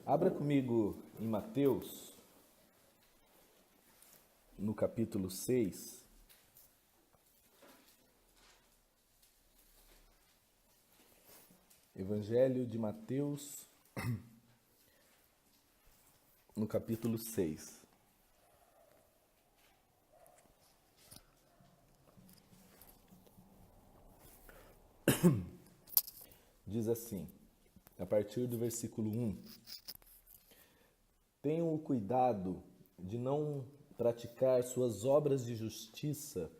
Abra comigo em Mateus, no capítulo 6. Evangelho de Mateus, no capítulo 6. Diz assim, a partir do versículo 1: Tenham o cuidado de não praticar suas obras de justiça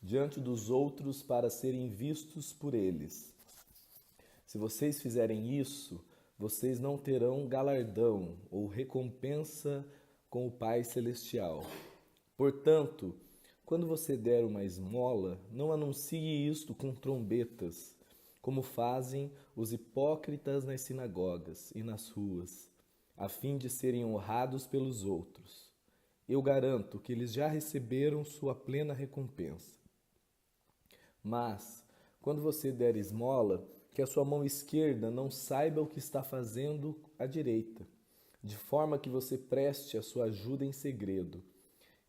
diante dos outros para serem vistos por eles. Se vocês fizerem isso, vocês não terão galardão ou recompensa com o Pai Celestial. Portanto, quando você der uma esmola, não anuncie isto com trombetas, como fazem os hipócritas nas sinagogas e nas ruas, a fim de serem honrados pelos outros. Eu garanto que eles já receberam sua plena recompensa. Mas, quando você der esmola, que a sua mão esquerda não saiba o que está fazendo a direita, de forma que você preste a sua ajuda em segredo,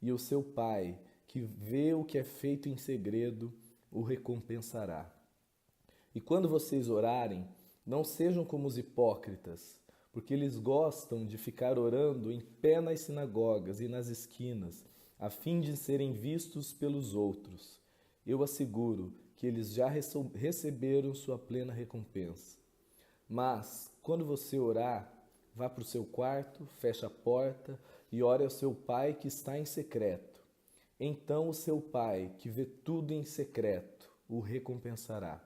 e o seu Pai, que vê o que é feito em segredo, o recompensará. E quando vocês orarem, não sejam como os hipócritas, porque eles gostam de ficar orando em pé nas sinagogas e nas esquinas, a fim de serem vistos pelos outros. Eu asseguro que eles já receberam sua plena recompensa. Mas, quando você orar, vá para o seu quarto, feche a porta e ore ao seu Pai que está em secreto. Então o seu Pai, que vê tudo em secreto, o recompensará.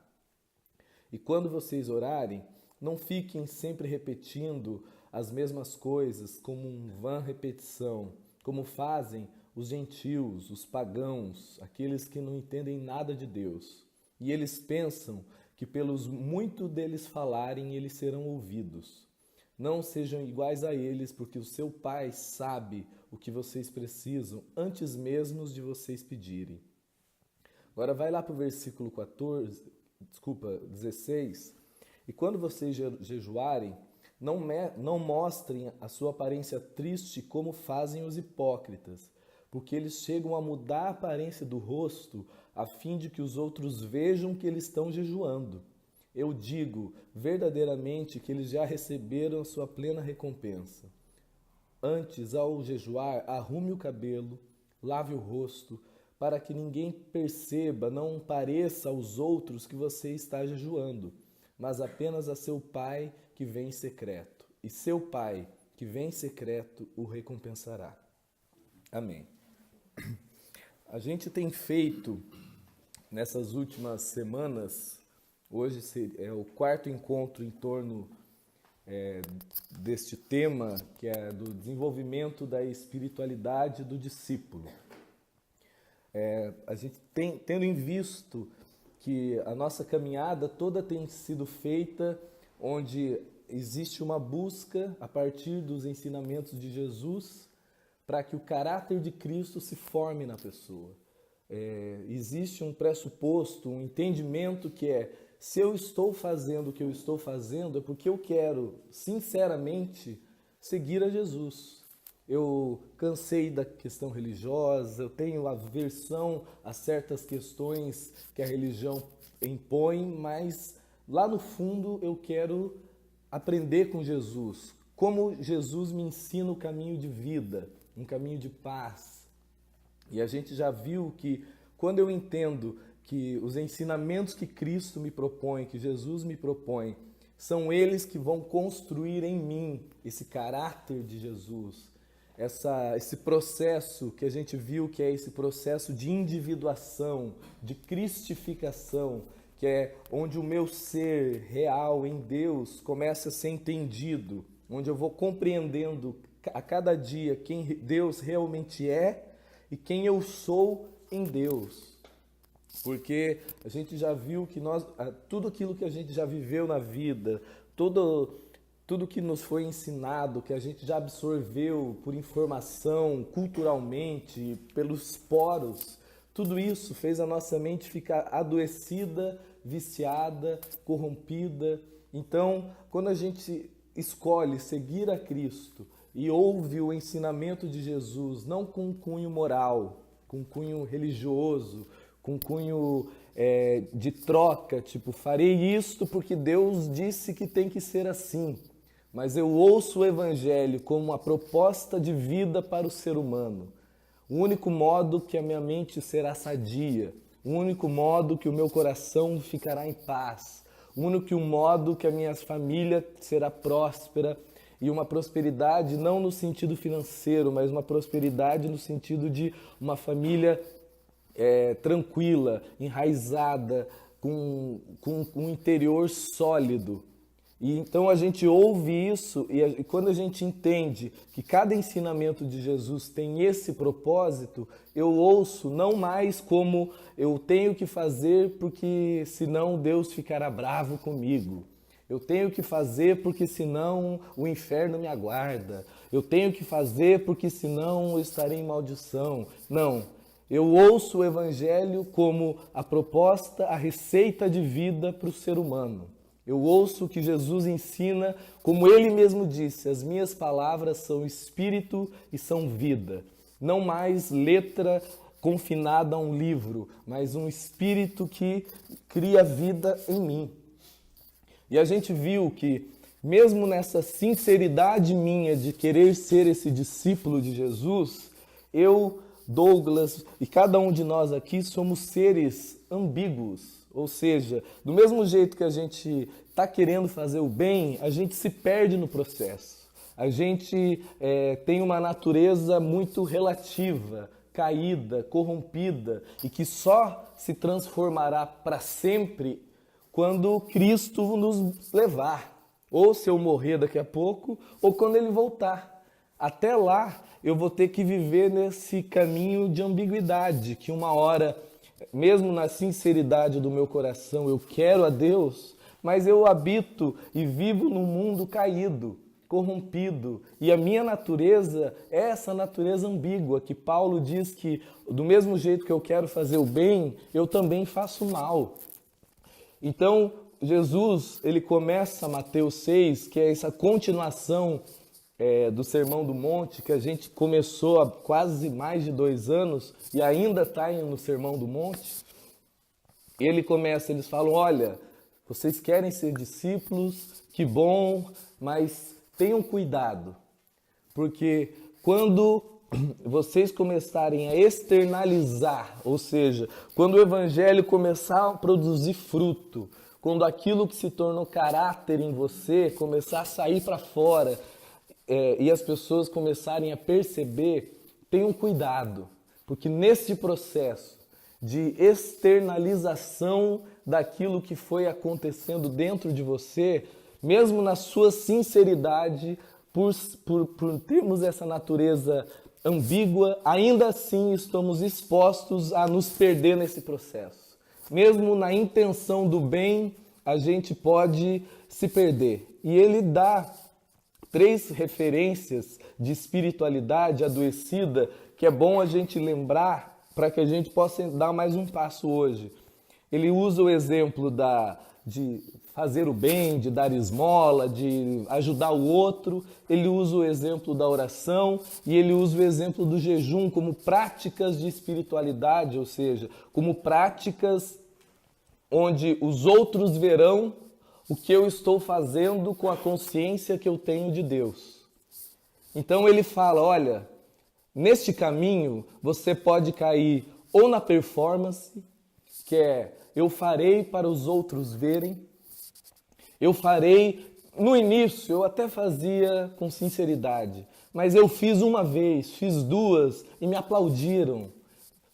E quando vocês orarem, não fiquem sempre repetindo as mesmas coisas como uma vã repetição, como fazem os gentios, os pagãos, aqueles que não entendem nada de Deus. E eles pensam que pelos muito deles falarem, eles serão ouvidos. Não sejam iguais a eles, porque o seu Pai sabe o que vocês precisam antes mesmo de vocês pedirem. Agora vai lá para o versículo 16. E quando vocês jejuarem, não mostrem a sua aparência triste como fazem os hipócritas, porque eles chegam a mudar a aparência do rosto a fim de que os outros vejam que eles estão jejuando. Eu digo verdadeiramente que eles já receberam a sua plena recompensa. Antes, ao jejuar, arrume o cabelo, lave o rosto, para que ninguém perceba, não pareça aos outros que você está jejuando, mas apenas a seu Pai que vem em secreto. E seu Pai que vem em secreto o recompensará. Amém. A gente tem feito nessas últimas semanas, hoje é o quarto encontro em torno deste tema, que é do desenvolvimento da espiritualidade do discípulo. A gente tendo em visto que a nossa caminhada toda tem sido feita onde existe uma busca a partir dos ensinamentos de Jesus para que o caráter de Cristo se forme na pessoa. Existe um pressuposto, um entendimento que se eu estou fazendo o que eu estou fazendo é porque eu quero, sinceramente, seguir a Jesus. Eu cansei da questão religiosa, eu tenho aversão a certas questões que a religião impõe, mas lá no fundo eu quero aprender com Jesus, como Jesus me ensina o caminho de vida, um caminho de paz. E a gente já viu que quando eu entendo que os ensinamentos que Cristo me propõe, que Jesus me propõe, são eles que vão construir em mim esse caráter de Jesus, esse processo que a gente viu que é esse processo de individuação, de cristificação, que é onde o meu ser real em Deus começa a ser entendido, onde eu vou compreendendo a cada dia quem Deus realmente é e quem eu sou em Deus. Porque a gente já viu que tudo aquilo que a gente já viveu na vida, tudo que nos foi ensinado, que a gente já absorveu por informação, culturalmente, pelos poros, tudo isso fez a nossa mente ficar adoecida, viciada, corrompida. Então, quando a gente escolhe seguir a Cristo e ouve o ensinamento de Jesus, não com cunho moral, com cunho religioso, com cunho de troca, tipo, farei isto porque Deus disse que tem que ser assim, mas eu ouço o Evangelho como uma proposta de vida para o ser humano. O único modo que a minha mente será sadia, o único modo que o meu coração ficará em paz, o único modo que a minha família será próspera, e uma prosperidade não no sentido financeiro, mas uma prosperidade no sentido de uma família tranquila, enraizada, com um interior sólido. E então a gente ouve isso e quando a gente entende que cada ensinamento de Jesus tem esse propósito, eu ouço não mais como eu tenho que fazer porque senão Deus ficará bravo comigo. Eu tenho que fazer porque senão o inferno me aguarda. Eu tenho que fazer porque senão eu estarei em maldição. Não, eu ouço o Evangelho como a proposta, a receita de vida para o ser humano. Eu ouço o que Jesus ensina, como Ele mesmo disse, as minhas palavras são espírito e são vida. Não mais letra confinada a um livro, mas um espírito que cria vida em mim. E a gente viu que, mesmo nessa sinceridade minha de querer ser esse discípulo de Jesus, eu, Douglas e cada um de nós aqui somos seres ambíguos. Ou seja, do mesmo jeito que a gente está querendo fazer o bem, a gente se perde no processo. A gente tem uma natureza muito relativa, caída, corrompida e que só se transformará para sempre quando Cristo nos levar. Ou se eu morrer daqui a pouco, ou quando Ele voltar. Até lá, eu vou ter que viver nesse caminho de ambiguidade, que uma hora, mesmo na sinceridade do meu coração, eu quero a Deus, mas eu habito e vivo num mundo caído, corrompido. E a minha natureza é essa natureza ambígua, que Paulo diz que do mesmo jeito que eu quero fazer o bem, eu também faço o mal. Então, Jesus, ele começa Mateus 6, que é essa continuação do Sermão do Monte, que a gente começou há quase mais de 2 anos e ainda está no Sermão do Monte. Ele começa, eles falam, olha, vocês querem ser discípulos, que bom, mas tenham cuidado, porque quando vocês começarem a externalizar, ou seja, quando o Evangelho começar a produzir fruto, quando aquilo que se tornou caráter em você começar a sair para fora, e as pessoas começarem a perceber, tenham cuidado, porque nesse processo de externalização daquilo que foi acontecendo dentro de você, mesmo na sua sinceridade, por termos essa natureza ambígua, ainda assim estamos expostos a nos perder nesse processo. Mesmo na intenção do bem, a gente pode se perder. E ele dá 3 referências de espiritualidade adoecida que é bom a gente lembrar para que a gente possa dar mais um passo hoje. Ele usa o exemplo de fazer o bem, de dar esmola, de ajudar o outro. Ele usa o exemplo da oração e ele usa o exemplo do jejum como práticas de espiritualidade, ou seja, como práticas onde os outros verão o que eu estou fazendo com a consciência que eu tenho de Deus. Então ele fala, olha, neste caminho você pode cair ou na performance, que é eu farei para os outros verem, eu farei, no início eu até fazia com sinceridade, mas eu fiz uma vez, fiz 2 e me aplaudiram,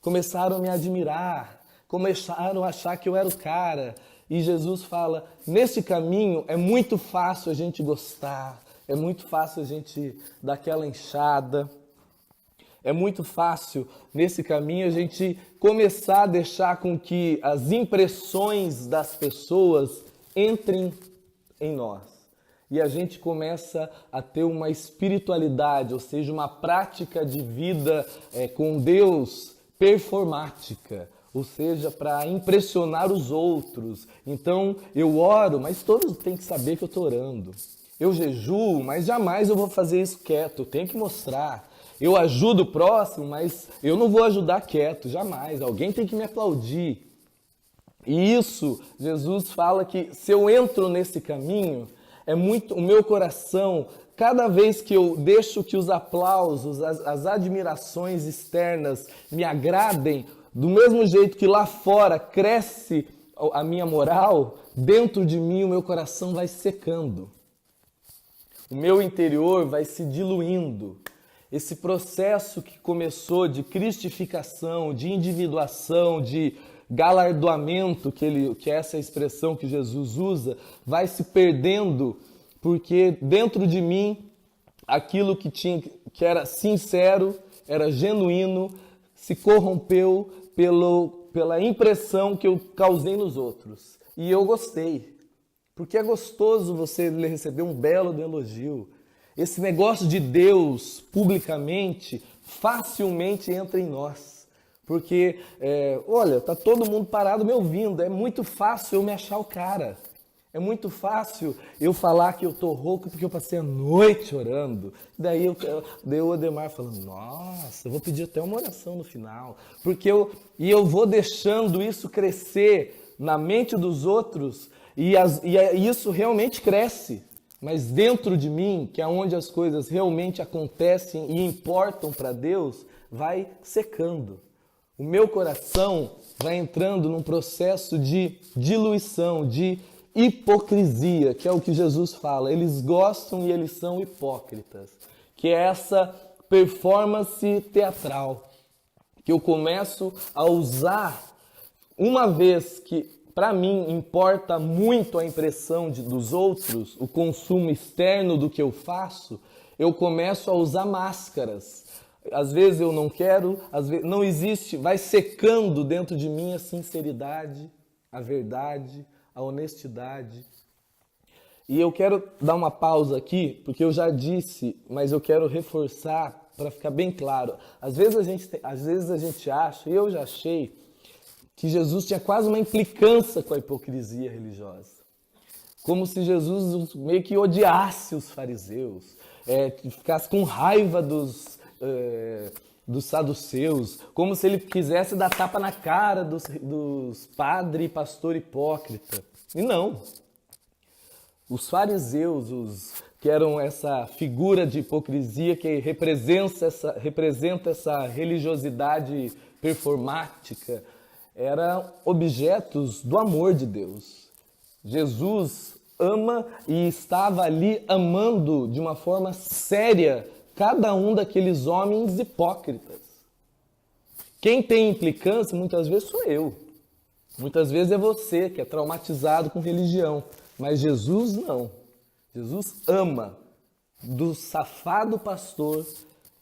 começaram a me admirar, começaram a achar que eu era o cara. E Jesus fala, nesse caminho é muito fácil a gente gostar, é muito fácil a gente dar aquela enxada, é muito fácil nesse caminho a gente começar a deixar com que as impressões das pessoas entrem em nós. E a gente começa a ter uma espiritualidade, ou seja, uma prática de vida com Deus performática. Ou seja, para impressionar os outros. Então, eu oro, mas todos têm que saber que eu estou orando. Eu jejuo, mas jamais eu vou fazer isso quieto. Eu tenho que mostrar. Eu ajudo o próximo, mas eu não vou ajudar quieto, jamais. Alguém tem que me aplaudir. E isso, Jesus fala que se eu entro nesse caminho, é muito o meu coração, cada vez que eu deixo que os aplausos, as admirações externas me agradem, do mesmo jeito que lá fora cresce a minha moral, dentro de mim o meu coração vai secando. O meu interior vai se diluindo. Esse processo que começou de cristificação, de individuação, de galardoamento, que é essa expressão que Jesus usa, vai se perdendo, porque dentro de mim, aquilo que era sincero, era genuíno, se corrompeu pela impressão que eu causei nos outros. E eu gostei, porque é gostoso você receber um belo elogio. Esse negócio de Deus publicamente facilmente entra em nós. Porque, olha, tá todo mundo parado me ouvindo. É muito fácil eu me achar o cara. É muito fácil eu falar que eu tô rouco porque eu passei a noite orando. Daí o Ademar falando, nossa, eu vou pedir até uma oração no final. Eu vou deixando isso crescer na mente dos outros e isso realmente cresce. Mas dentro de mim, que é onde as coisas realmente acontecem e importam para Deus, vai secando. O meu coração vai entrando num processo de diluição, de hipocrisia, que é o que Jesus fala. Eles gostam e eles são hipócritas. Que é essa performance teatral. Que eu começo a usar, uma vez que para mim importa muito a impressão dos outros, o consumo externo do que eu faço, eu começo a usar máscaras. Às vezes eu não quero, às vezes não existe, vai secando dentro de mim a sinceridade, a verdade, a honestidade. E eu quero dar uma pausa aqui, porque eu já disse, mas eu quero reforçar para ficar bem claro. Às vezes a gente acha, e eu já achei, que Jesus tinha quase uma implicância com a hipocrisia religiosa. Como se Jesus meio que odiasse os fariseus, que ficasse com raiva dos saduceus, como se ele quisesse dar tapa na cara dos padre e pastor hipócrita. E não. Os fariseus, que eram essa figura de hipocrisia que representa essa religiosidade performática, eram objetos do amor de Deus. Jesus ama e estava ali amando de uma forma séria cada um daqueles homens hipócritas. Quem tem implicância muitas vezes sou eu. Muitas vezes é você que é traumatizado com religião. Mas Jesus não. Jesus ama. Do safado pastor,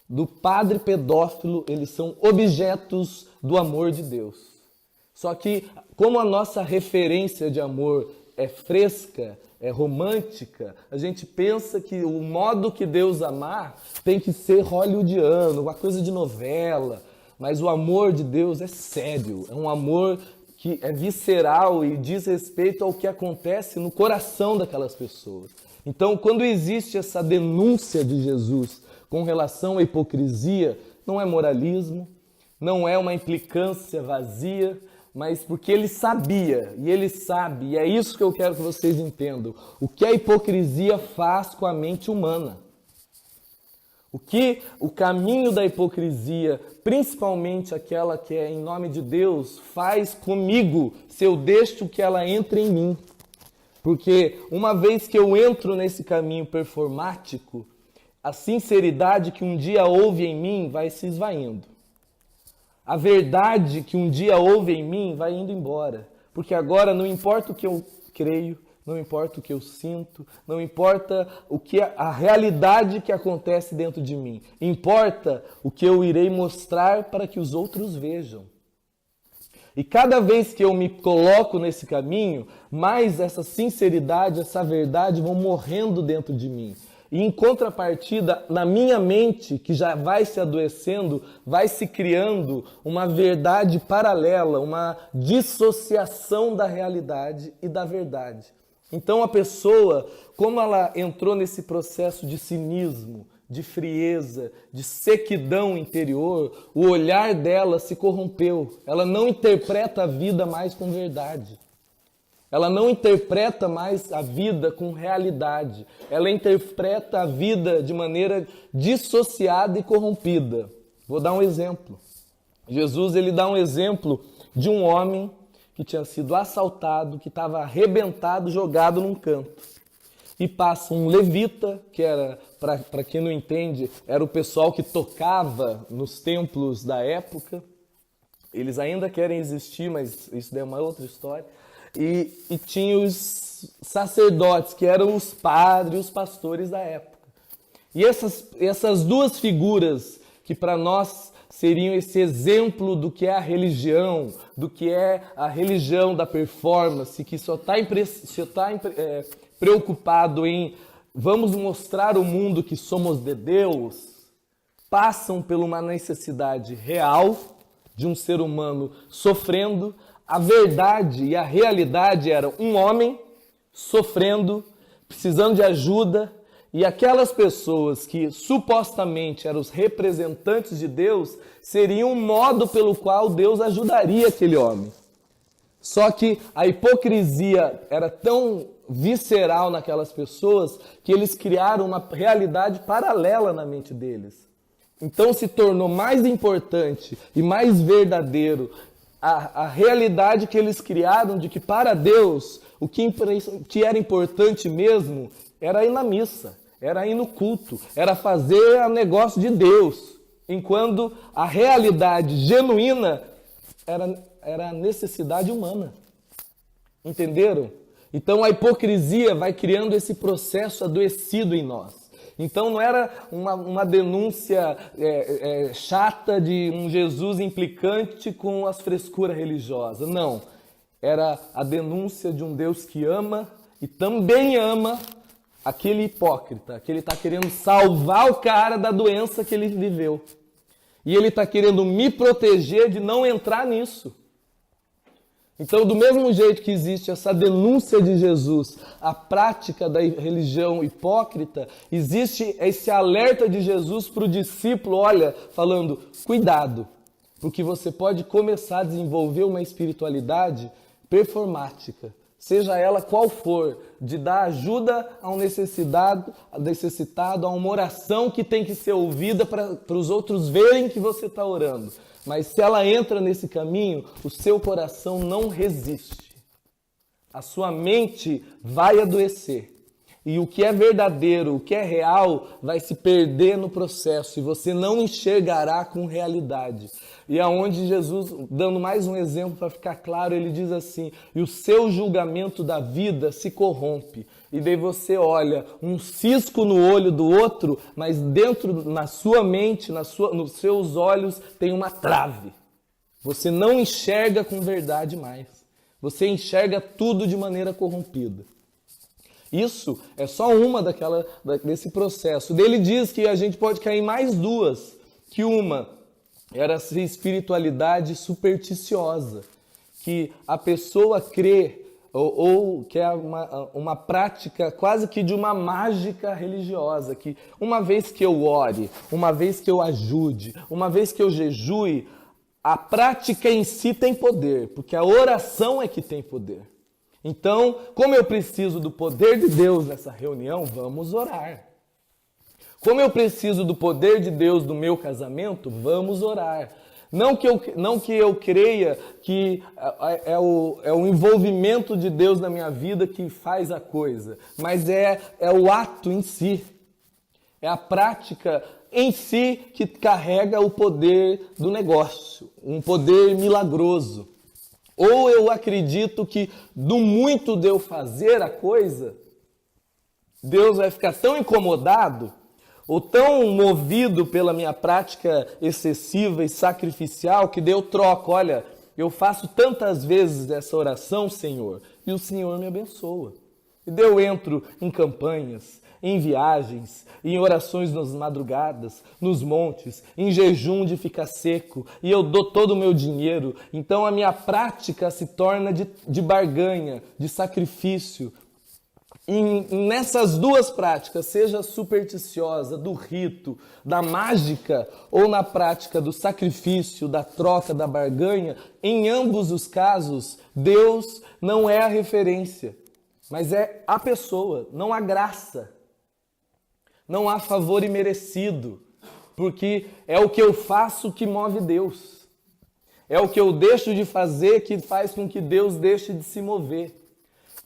do padre pedófilo, eles são objetos do amor de Deus. Só que, como a nossa referência de amor é fresca, é romântica, a gente pensa que o modo que Deus amar tem que ser hollywoodiano, uma coisa de novela. Mas o amor de Deus é sério, é um amor que é visceral e diz respeito ao que acontece no coração daquelas pessoas. Então, quando existe essa denúncia de Jesus com relação à hipocrisia, não é moralismo, não é uma implicância vazia, mas porque ele sabia, e ele sabe, e é isso que eu quero que vocês entendam, o que a hipocrisia faz com a mente humana. O que o caminho da hipocrisia, principalmente aquela que é em nome de Deus, faz comigo, se eu deixo que ela entre em mim. Porque uma vez que eu entro nesse caminho performático, a sinceridade que um dia houve em mim vai se esvaindo. A verdade que um dia houve em mim vai indo embora. Porque agora não importa o que eu creio, não importa o que eu sinto, não importa a realidade que acontece dentro de mim. Importa o que eu irei mostrar para que os outros vejam. E cada vez que eu me coloco nesse caminho, mais essa sinceridade, essa verdade vão morrendo dentro de mim. E em contrapartida, na minha mente, que já vai se adoecendo, vai se criando uma verdade paralela, uma dissociação da realidade e da verdade. Então a pessoa, como ela entrou nesse processo de cinismo, de frieza, de sequidão interior, o olhar dela se corrompeu. Ela não interpreta a vida mais com verdade. Ela não interpreta mais a vida com realidade. Ela interpreta a vida de maneira dissociada e corrompida. Vou dar um exemplo. Jesus, ele dá um exemplo de um homem que tinha sido assaltado, que estava arrebentado, jogado num canto. E passa um levita, que era, para quem não entende, era o pessoal que tocava nos templos da época. Eles ainda querem existir, mas isso é uma outra história. E tinha os sacerdotes, que eram os padres, os pastores da época. E essas duas figuras, que para nós seriam esse exemplo do que é a religião, do que é a religião da performance, que só está preocupado em vamos mostrar ao mundo que somos de Deus, passam por uma necessidade real de um ser humano sofrendo. A verdade e a realidade eram um homem sofrendo, precisando de ajuda, e aquelas pessoas que supostamente eram os representantes de Deus seriam um modo pelo qual Deus ajudaria aquele homem. Só que a hipocrisia era tão visceral naquelas pessoas que eles criaram uma realidade paralela na mente deles. Então se tornou mais importante e mais verdadeiro a realidade que eles criaram de que para Deus o que era importante mesmo era ir na missa, era ir no culto, era fazer o negócio de Deus, enquanto a realidade genuína era a necessidade humana. Entenderam? Então a hipocrisia vai criando esse processo adoecido em nós. Então não era uma denúncia chata de um Jesus implicante com as frescuras religiosas. Não. Era a denúncia de um Deus que ama e também ama aquele hipócrita, que ele está querendo salvar o cara da doença que ele viveu. E ele está querendo me proteger de não entrar nisso. Então, do mesmo jeito que existe essa denúncia de Jesus, a prática da religião hipócrita, existe esse alerta de Jesus para o discípulo, olha, falando, cuidado, porque você pode começar a desenvolver uma espiritualidade performática, seja ela qual for, de dar ajuda a um necessitado, a uma oração que tem que ser ouvida para os outros verem que você está orando. Mas se ela entra nesse caminho, o seu coração não resiste. A sua mente vai adoecer. E o que é verdadeiro, o que é real, vai se perder no processo. E você não enxergará com realidade. E aonde Jesus, dando mais um exemplo para ficar claro, ele diz assim, e o seu julgamento da vida se corrompe. E daí você olha um cisco no olho do outro, mas dentro, na sua mente, nos seus olhos, tem uma trave. Você não enxerga com verdade mais. Você enxerga tudo de maneira corrompida. Isso é só uma desse processo. Ele diz que a gente pode cair em mais duas, que uma era essa espiritualidade supersticiosa, que a pessoa crê ou que é uma prática quase que de uma mágica religiosa, que uma vez que eu ore, uma vez que eu ajude, uma vez que eu jejue, a prática em si tem poder, porque a oração é que tem poder. Então, como eu preciso do poder de Deus nessa reunião, vamos orar. Como eu preciso do poder de Deus no meu casamento, vamos orar. Não que eu creia que é o envolvimento de Deus na minha vida que faz a coisa, mas é o ato em si. É a prática em si que carrega o poder do negócio, um poder milagroso. Ou eu acredito que do muito de eu fazer a coisa, Deus vai ficar tão incomodado ou tão movido pela minha prática excessiva e sacrificial que daí eu troco. Olha, eu faço tantas vezes essa oração, Senhor, e o Senhor me abençoa. E daí eu entro em campanhas, em viagens, em orações nas madrugadas, nos montes, em jejum de ficar seco, e eu dou todo o meu dinheiro. Então a minha prática se torna de barganha, de sacrifício. nessas duas práticas, seja supersticiosa, do rito, da mágica, ou na prática do sacrifício, da troca, da barganha, em ambos os casos, Deus não é a referência, mas é a pessoa, não há graça, não há favor imerecido, porque é o que eu faço que move Deus, é o que eu deixo de fazer que faz com que Deus deixe de se mover.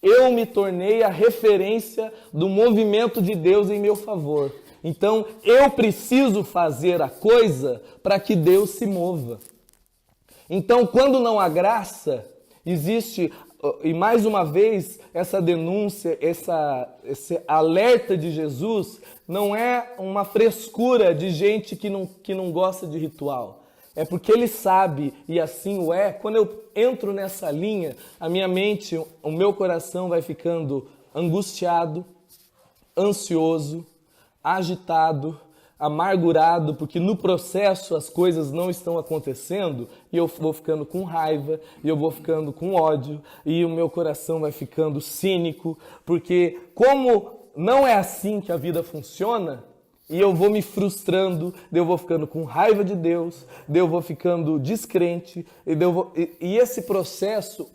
Eu me tornei a referência do movimento de Deus em meu favor. Então, eu preciso fazer a coisa para que Deus se mova. Então, quando não há graça, existe, e mais uma vez, essa denúncia, esse alerta de Jesus, não é uma frescura de gente que não gosta de ritual. É porque ele sabe, e assim o é. Quando eu entro nessa linha, a minha mente, o meu coração vai ficando angustiado, ansioso, agitado, amargurado, porque no processo as coisas não estão acontecendo e eu vou ficando com raiva, e eu vou ficando com ódio, e o meu coração vai ficando cínico, porque como não é assim que a vida funciona, e eu vou me frustrando, eu vou ficando com raiva de Deus, eu vou ficando descrente, e esse processo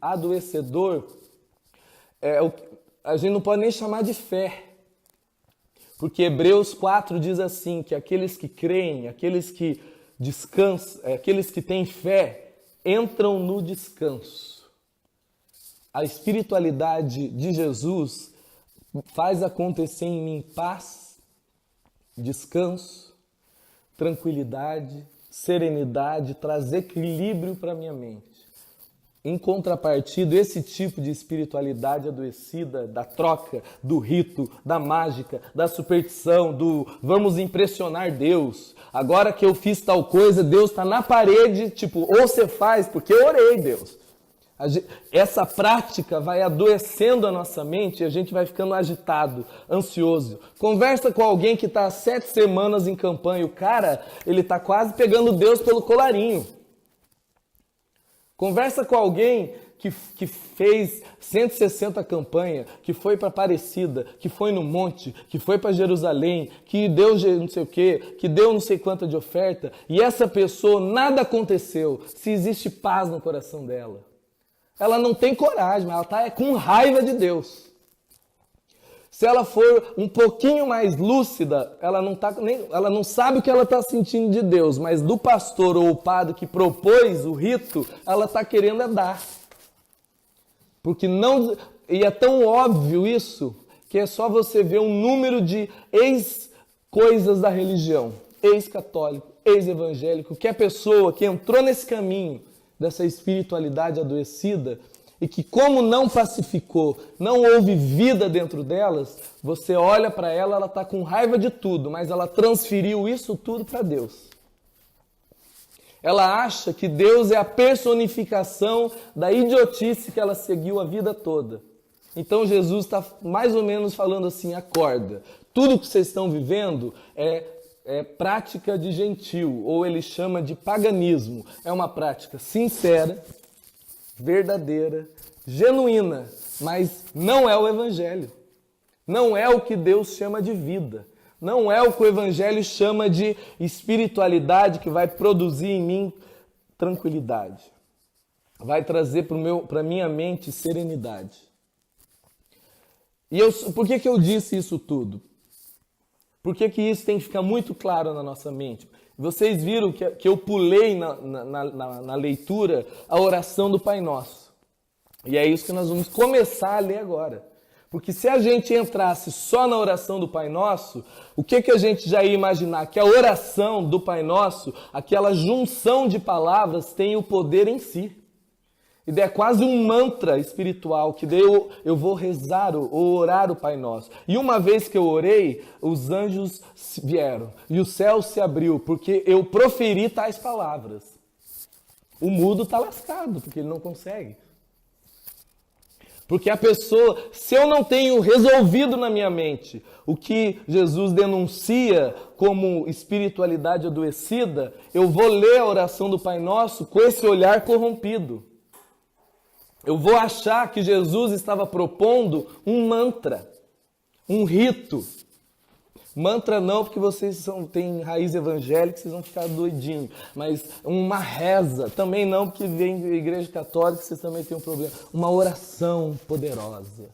adoecedor, a gente não pode nem chamar de fé, porque Hebreus 4 diz assim, que aqueles que creem, aqueles que descansam, aqueles que têm fé, entram no descanso. A espiritualidade de Jesus faz acontecer em mim paz, descanso, tranquilidade, serenidade, traz equilíbrio para a minha mente. Em contrapartida, esse tipo de espiritualidade adoecida, da troca, do rito, da mágica, da superstição, do vamos impressionar Deus. Agora que eu fiz tal coisa, Deus está na parede, tipo, ou você faz, porque eu orei, Deus. Essa prática vai adoecendo a nossa mente e a gente vai ficando agitado, ansioso. Conversa com alguém que está há 7 semanas em campanha, o cara, ele está quase pegando Deus pelo colarinho. Conversa com alguém que fez 160 campanhas, que foi para Aparecida, que foi no monte, que foi para Jerusalém, que deu não sei o quê, que deu não sei quanta de oferta, e essa pessoa, nada aconteceu, se existe paz no coração dela. Ela não tem coragem, mas ela está com raiva de Deus. Se ela for um pouquinho mais lúcida, ela não sabe o que ela está sentindo de Deus, mas do pastor ou o padre que propôs o rito, ela está querendo dar. Porque não, e é tão óbvio isso, que é só você ver um número de ex-coisas da religião, ex-católico, ex-evangélico, que é a pessoa que entrou nesse caminho dessa espiritualidade adoecida, e que como não pacificou, não houve vida dentro delas, você olha para ela, ela está com raiva de tudo, mas ela transferiu isso tudo para Deus. Ela acha que Deus é a personificação da idiotice que ela seguiu a vida toda. Então Jesus está mais ou menos falando assim, acorda, tudo que vocês estão vivendo é prática de gentil, ou ele chama de paganismo. É uma prática sincera, verdadeira, genuína, mas não é o Evangelho. Não é o que Deus chama de vida. Não é o que o Evangelho chama de espiritualidade que vai produzir em mim tranquilidade. Vai trazer para a minha mente serenidade. E por que eu disse isso tudo? Por que isso tem que ficar muito claro na nossa mente? Vocês viram que eu pulei na leitura a oração do Pai Nosso. E é isso que nós vamos começar a ler agora. Porque se a gente entrasse só na oração do Pai Nosso, o que a gente já ia imaginar? Que a oração do Pai Nosso, aquela junção de palavras, tem o poder em si. E é quase um mantra espiritual, que daí eu vou rezar ou orar o Pai Nosso. E uma vez que eu orei, os anjos vieram e o céu se abriu, porque eu proferi tais palavras. O mudo está lascado, porque ele não consegue. Porque a pessoa, se eu não tenho resolvido na minha mente o que Jesus denuncia como espiritualidade adoecida, eu vou ler a oração do Pai Nosso com esse olhar corrompido. eu vou achar que Jesus estava propondo um mantra, um rito. Mantra não, porque vocês têm raiz evangélica, vocês vão ficar doidinhos. Mas uma reza, também não, porque vem da igreja católica, vocês também têm um problema. Uma oração poderosa.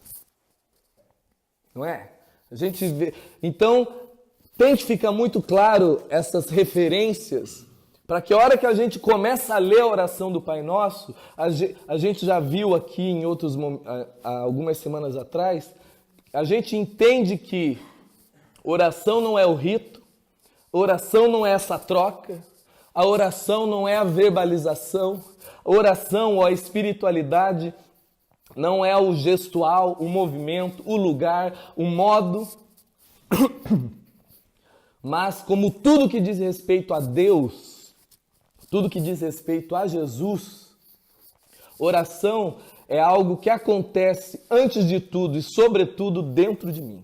Não é? A gente vê. Então, tem que ficar muito claro essas referências, para que a hora que a gente começa a ler a oração do Pai Nosso, a gente já viu aqui em algumas semanas atrás, a gente entende que oração não é o rito, oração não é essa troca, a oração não é a verbalização, a oração ou a espiritualidade não é o gestual, o movimento, o lugar, o modo, mas como tudo que diz respeito a Deus, tudo que diz respeito a Jesus, oração é algo que acontece antes de tudo e sobretudo dentro de mim.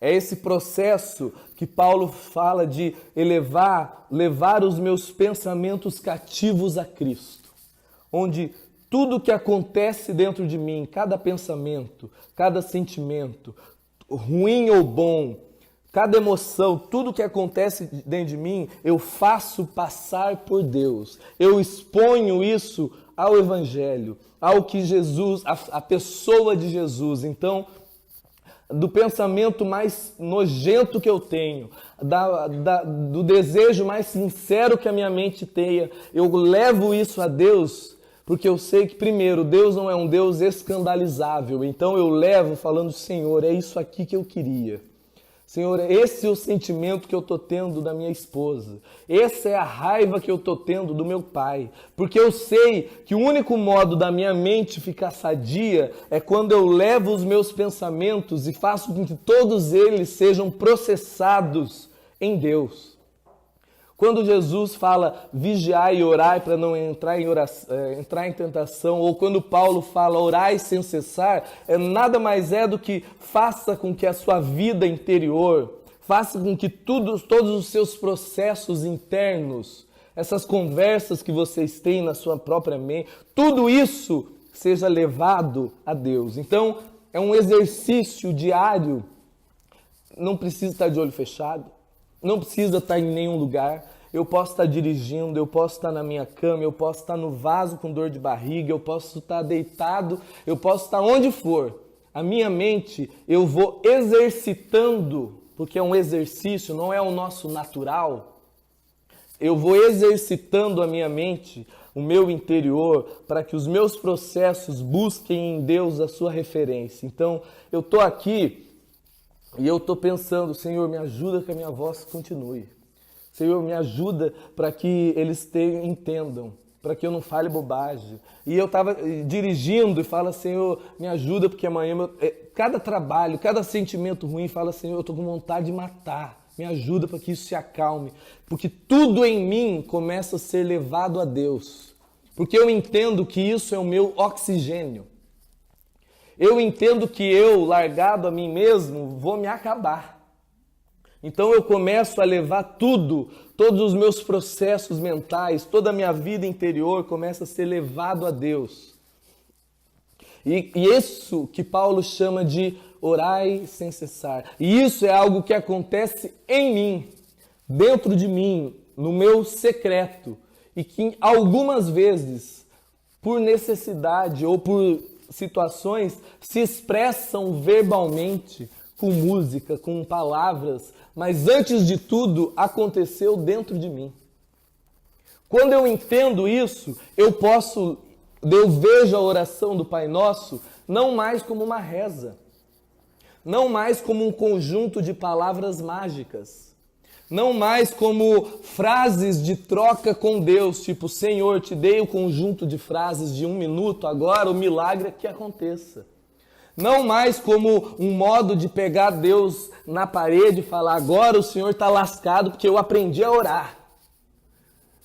É esse processo que Paulo fala de levar os meus pensamentos cativos a Cristo. Onde tudo que acontece dentro de mim, cada pensamento, cada sentimento, ruim ou bom, cada emoção, tudo que acontece dentro de mim, eu faço passar por Deus. Eu exponho isso ao Evangelho, ao que Jesus, a pessoa de Jesus. Então, do pensamento mais nojento que eu tenho, do desejo mais sincero que a minha mente tenha, eu levo isso a Deus, porque eu sei que, primeiro, Deus não é um Deus escandalizável. Então eu levo falando, Senhor, é isso aqui que eu queria. Senhor, esse é o sentimento que eu estou tendo da minha esposa. Essa é a raiva que eu estou tendo do meu pai. Porque eu sei que o único modo da minha mente ficar sadia é quando eu levo os meus pensamentos e faço com que todos eles sejam processados em Deus. Quando Jesus fala vigiai e orai para não entrar em tentação, ou quando Paulo fala orai sem cessar, nada mais é do que faça com que a sua vida interior, faça com que todos os seus processos internos, essas conversas que vocês têm na sua própria mente, tudo isso seja levado a Deus. Então, é um exercício diário, não precisa estar de olho fechado, não precisa estar em nenhum lugar. Eu posso estar dirigindo, eu posso estar na minha cama, eu posso estar no vaso com dor de barriga, eu posso estar deitado, eu posso estar onde for. A minha mente eu vou exercitando, porque é um exercício, não é o nosso natural. Eu vou exercitando a minha mente, o meu interior, para que os meus processos busquem em Deus a sua referência. Então, eu estou aqui e eu estou pensando, Senhor, me ajuda que a minha voz continue. Senhor, me ajuda para que eles entendam, para que eu não fale bobagem. E eu estava dirigindo e falo, Senhor, me ajuda porque amanhã, cada trabalho, cada sentimento ruim, fala, Senhor, eu estou com vontade de matar. Me ajuda para que isso se acalme. Porque tudo em mim começa a ser levado a Deus. Porque eu entendo que isso é o meu oxigênio. Eu entendo que eu, largado a mim mesmo, vou me acabar. Então eu começo a levar todos os meus processos mentais, toda a minha vida interior começa a ser levado a Deus. E isso que Paulo chama de orai sem cessar. E isso é algo que acontece em mim, dentro de mim, no meu secreto. E que algumas vezes, por necessidade ou por situações, se expressam verbalmente, com música, com palavras, mas antes de tudo aconteceu dentro de mim. Quando eu entendo isso, eu vejo a oração do Pai Nosso não mais como uma reza, não mais como um conjunto de palavras mágicas, não mais como frases de troca com Deus, tipo, Senhor, te dei o conjunto de frases de 1 minuto, agora o milagre é que aconteça. Não mais como um modo de pegar Deus na parede e falar, agora o Senhor está lascado porque eu aprendi a orar.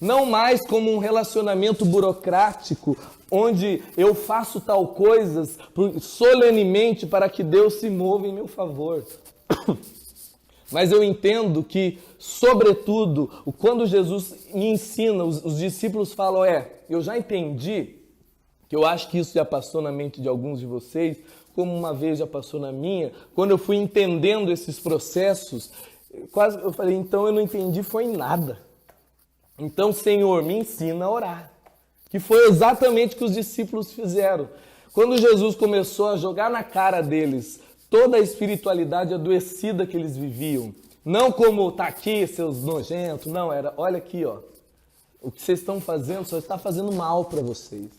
Não mais como um relacionamento burocrático, onde eu faço tal coisas solenemente para que Deus se mova em meu favor. Mas eu entendo que, sobretudo, quando Jesus me ensina, os discípulos falam, eu já entendi que eu acho que isso já passou na mente de alguns de vocês, como uma vez já passou na minha, quando eu fui entendendo esses processos, quase eu falei, então eu não entendi foi nada. Então, Senhor, me ensina a orar. Que foi exatamente o que os discípulos fizeram. Quando Jesus começou a jogar na cara deles toda a espiritualidade adoecida que eles viviam, não como tá aqui, seus nojentos, não, era, olha aqui, ó, o que vocês estão fazendo só está fazendo mal para vocês.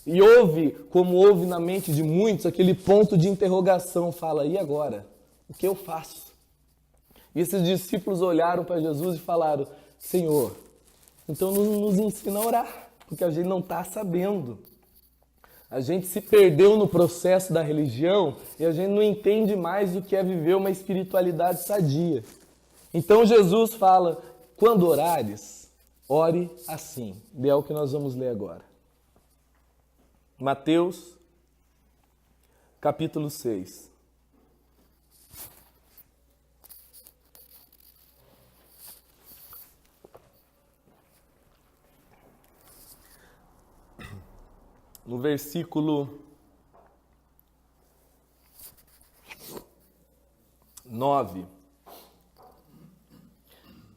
E houve, como houve na mente de muitos, aquele ponto de interrogação, fala, e agora? O que eu faço? E esses discípulos olharam para Jesus e falaram, Senhor, então nos ensina a orar, porque a gente não está sabendo. A gente se perdeu no processo da religião e a gente não entende mais o que é viver uma espiritualidade sadia. Então Jesus fala, quando orares, ore assim. E é o que nós vamos ler agora. Mateus, capítulo 6. No versículo 9,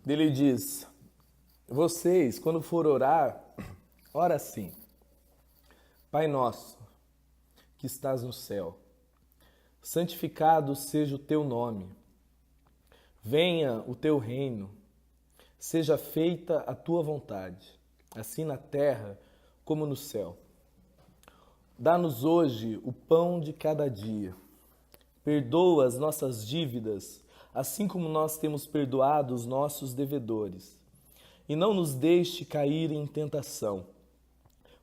ele diz, vocês, quando for orar, ora assim, Pai nosso, que estás no céu, santificado seja o teu nome, venha o teu reino, seja feita a tua vontade, assim na terra como no céu. Dá-nos hoje o pão de cada dia. Perdoa as nossas dívidas, assim como nós temos perdoado os nossos devedores. E não nos deixe cair em tentação,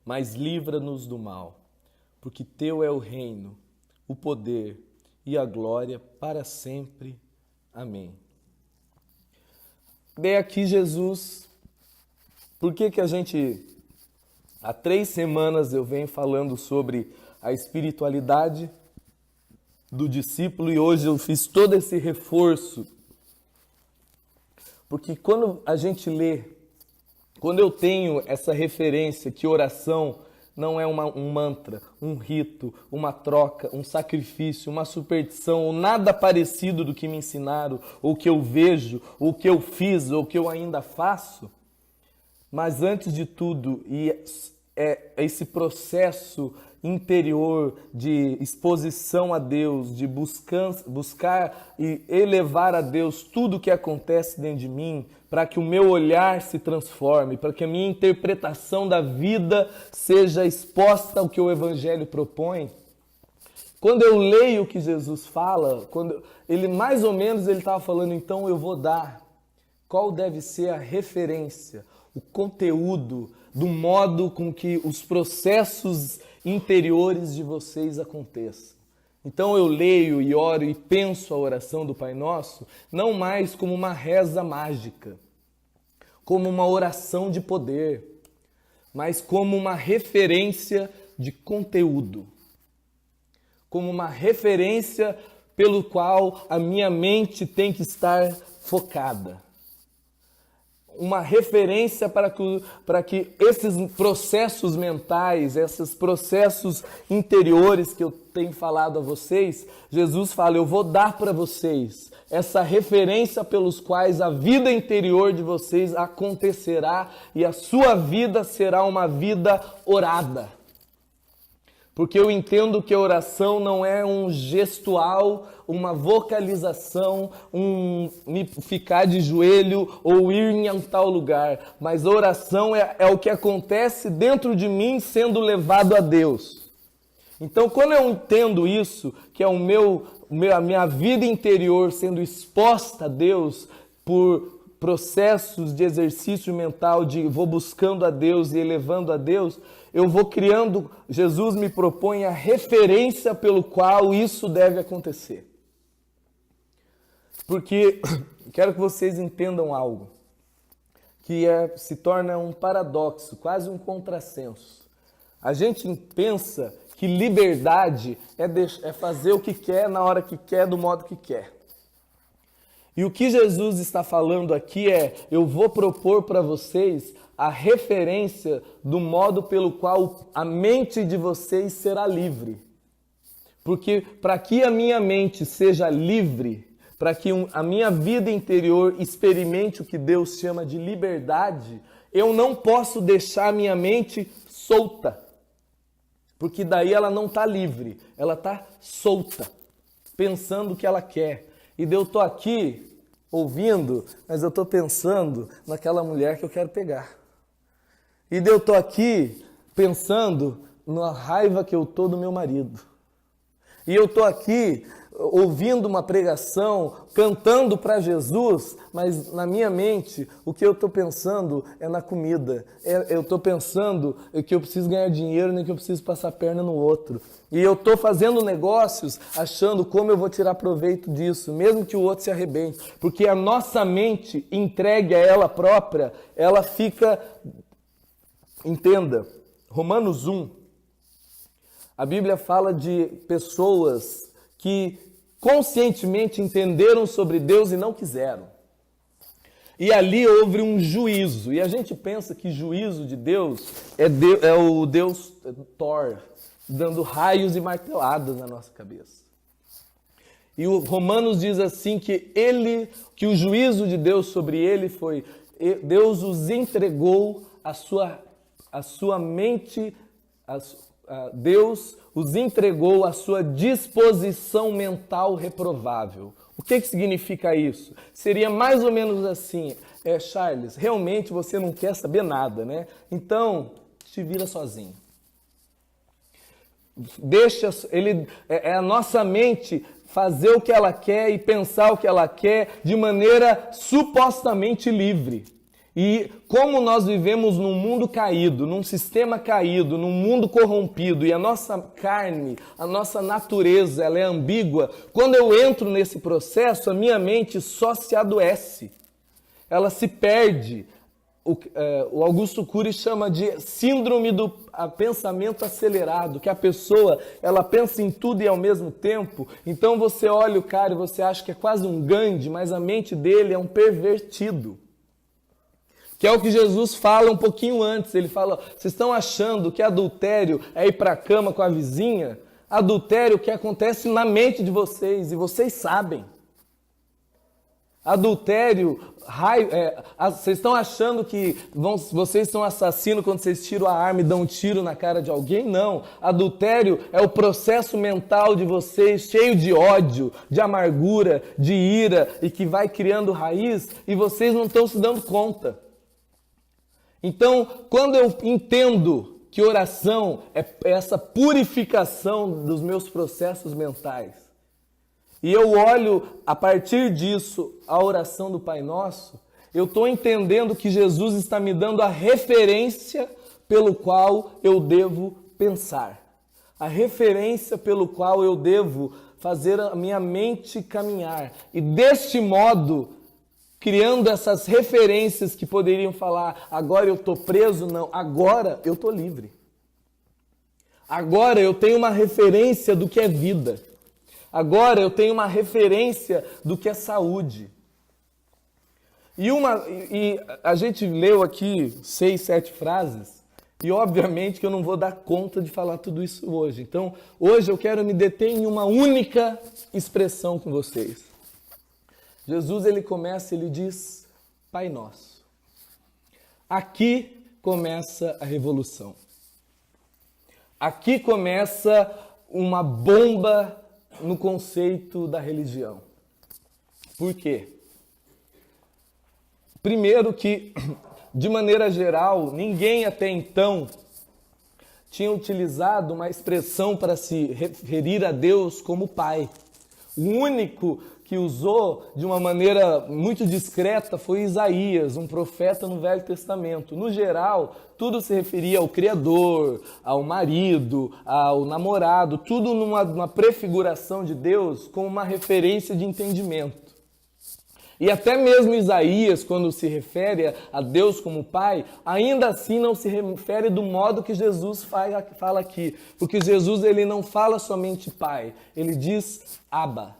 mas livra-nos do mal, porque teu é o reino, o poder e a glória para sempre. Amém. Bem, aqui Jesus, por que a gente... Há 3 semanas eu venho falando sobre a espiritualidade do discípulo e hoje eu fiz todo esse reforço. Porque quando a gente lê, quando eu tenho essa referência que oração não é um mantra, um rito, uma troca, um sacrifício, uma superstição ou nada parecido do que me ensinaram, ou que eu vejo, ou que eu fiz, ou que eu ainda faço, mas antes de tudo, é esse processo interior de exposição a Deus, de buscar e elevar a Deus tudo o que acontece dentro de mim, para que o meu olhar se transforme, para que a minha interpretação da vida seja exposta ao que o Evangelho propõe. Quando eu leio o que Jesus fala, quando ele mais ou menos ele estava falando, então eu vou dar qual deve ser a referência, o conteúdo do modo com que os processos interiores de vocês aconteçam. Então eu leio e oro e penso a oração do Pai Nosso não mais como uma reza mágica, como uma oração de poder, mas como uma referência de conteúdo, como uma referência pelo qual a minha mente tem que estar focada. Uma referência para que esses processos mentais, esses processos interiores que eu tenho falado a vocês, Jesus fala, eu vou dar para vocês essa referência pelos quais a vida interior de vocês acontecerá e a sua vida será uma vida orada. Porque eu entendo que a oração não é um gestual, uma vocalização, ficar de joelho ou ir em um tal lugar. Mas a oração é o que acontece dentro de mim sendo levado a Deus. Então, quando eu entendo isso, que é a minha vida interior sendo exposta a Deus por processos de exercício mental, de vou buscando a Deus e elevando a Deus, eu vou criando, Jesus me propõe a referência pelo qual isso deve acontecer. Porque quero que vocês entendam algo, que se torna um paradoxo, quase um contrassenso. A gente pensa que liberdade é fazer o que quer, na hora que quer, do modo que quer. E o que Jesus está falando aqui é, eu vou propor para vocês a referência do modo pelo qual a mente de vocês será livre. Porque para que a minha mente seja livre, para que a minha vida interior experimente o que Deus chama de liberdade, eu não posso deixar a minha mente solta. Porque daí ela não está livre, ela está solta, pensando o que ela quer. E eu estou aqui ouvindo, mas eu estou pensando naquela mulher que eu quero pegar. E eu estou aqui pensando na raiva que eu estou do meu marido. E eu estou aqui ouvindo uma pregação, cantando para Jesus, mas na minha mente o que eu estou pensando é na comida. Eu estou pensando que eu preciso ganhar dinheiro, nem que eu preciso passar a perna no outro. E eu estou fazendo negócios achando como eu vou tirar proveito disso, mesmo que o outro se arrebente. Porque a nossa mente, entregue a ela própria, ela fica... Entenda, Romanos 1, a Bíblia fala de pessoas que conscientemente entenderam sobre Deus e não quiseram. E ali houve um juízo. E a gente pensa que juízo de Deus é o Deus Thor, dando raios e marteladas na nossa cabeça. E o Romanos diz assim que o juízo de Deus sobre ele foi, Deus os entregou a sua mente, Deus os entregou à sua disposição mental reprovável. O que significa isso? Seria mais ou menos assim, Charles, realmente você não quer saber nada, né? Então, te vira sozinho. Deixa a nossa mente fazer o que ela quer e pensar o que ela quer de maneira supostamente livre. E como nós vivemos num mundo caído, num sistema caído, num mundo corrompido, e a nossa carne, a nossa natureza, ela é ambígua, quando eu entro nesse processo, a minha mente só se adoece. Ela se perde. O Augusto Cury chama de síndrome do pensamento acelerado, que a pessoa, ela pensa em tudo e ao mesmo tempo. Então você olha o cara e você acha que é quase um Gandhi, mas a mente dele é um pervertido. Que é o que Jesus fala um pouquinho antes. Ele fala, vocês estão achando que adultério é ir para a cama com a vizinha? Adultério é o que acontece na mente de vocês, e vocês sabem. Adultério, vocês estão achando que vocês são assassinos quando vocês tiram a arma e dão um tiro na cara de alguém? Não. Adultério é o processo mental de vocês cheio de ódio, de amargura, de ira, e que vai criando raiz, e vocês não estão se dando conta. Então, quando eu entendo que oração é essa purificação dos meus processos mentais, e eu olho a partir disso a oração do Pai Nosso, eu estou entendendo que Jesus está me dando a referência pelo qual eu devo pensar, a referência pelo qual eu devo fazer a minha mente caminhar, e deste modo, criando essas referências que poderiam falar, agora eu estou preso, não, agora eu estou livre. Agora eu tenho uma referência do que é vida. Agora eu tenho uma referência do que é saúde. E a gente leu aqui 6, 7 frases, e obviamente que eu não vou dar conta de falar tudo isso hoje. Então, hoje eu quero me deter em uma única expressão com vocês. Jesus, ele começa, ele diz, Pai Nosso. Aqui começa a revolução. Aqui começa uma bomba no conceito da religião. Por quê? Primeiro que, de maneira geral, ninguém até então tinha utilizado uma expressão para se referir a Deus como Pai. O único que usou de uma maneira muito discreta foi Isaías, um profeta no Velho Testamento. No geral, tudo se referia ao Criador, ao marido, ao namorado, tudo numa prefiguração de Deus como uma referência de entendimento. E até mesmo Isaías, quando se refere a Deus como Pai, ainda assim não se refere do modo que Jesus fala aqui. Porque Jesus, ele não fala somente Pai, ele diz Abba.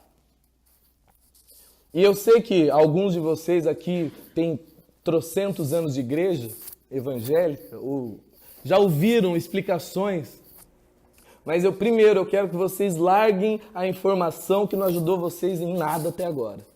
E eu sei que alguns de vocês aqui têm trocentos anos de igreja evangélica, ou já ouviram explicações, mas primeiro eu quero que vocês larguem a informação que não ajudou vocês em nada até agora.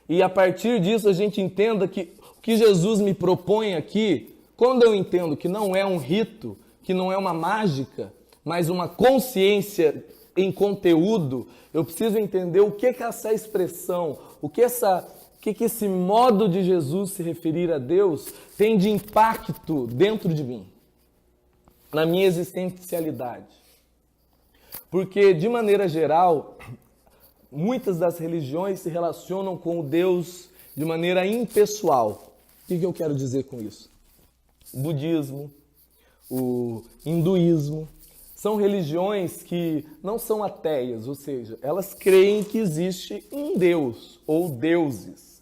E a partir disso a gente entenda que o que Jesus me propõe aqui, quando eu entendo que não é um rito, que não é uma mágica, mas uma consciência em conteúdo, eu preciso entender o que essa expressão, o que esse modo de Jesus se referir a Deus tem de impacto dentro de mim, na minha existencialidade. Porque, de maneira geral, muitas das religiões se relacionam com o Deus de maneira impessoal. O que eu quero dizer com isso? O budismo, o hinduísmo, são religiões que não são ateias, ou seja, elas creem que existe um Deus ou deuses.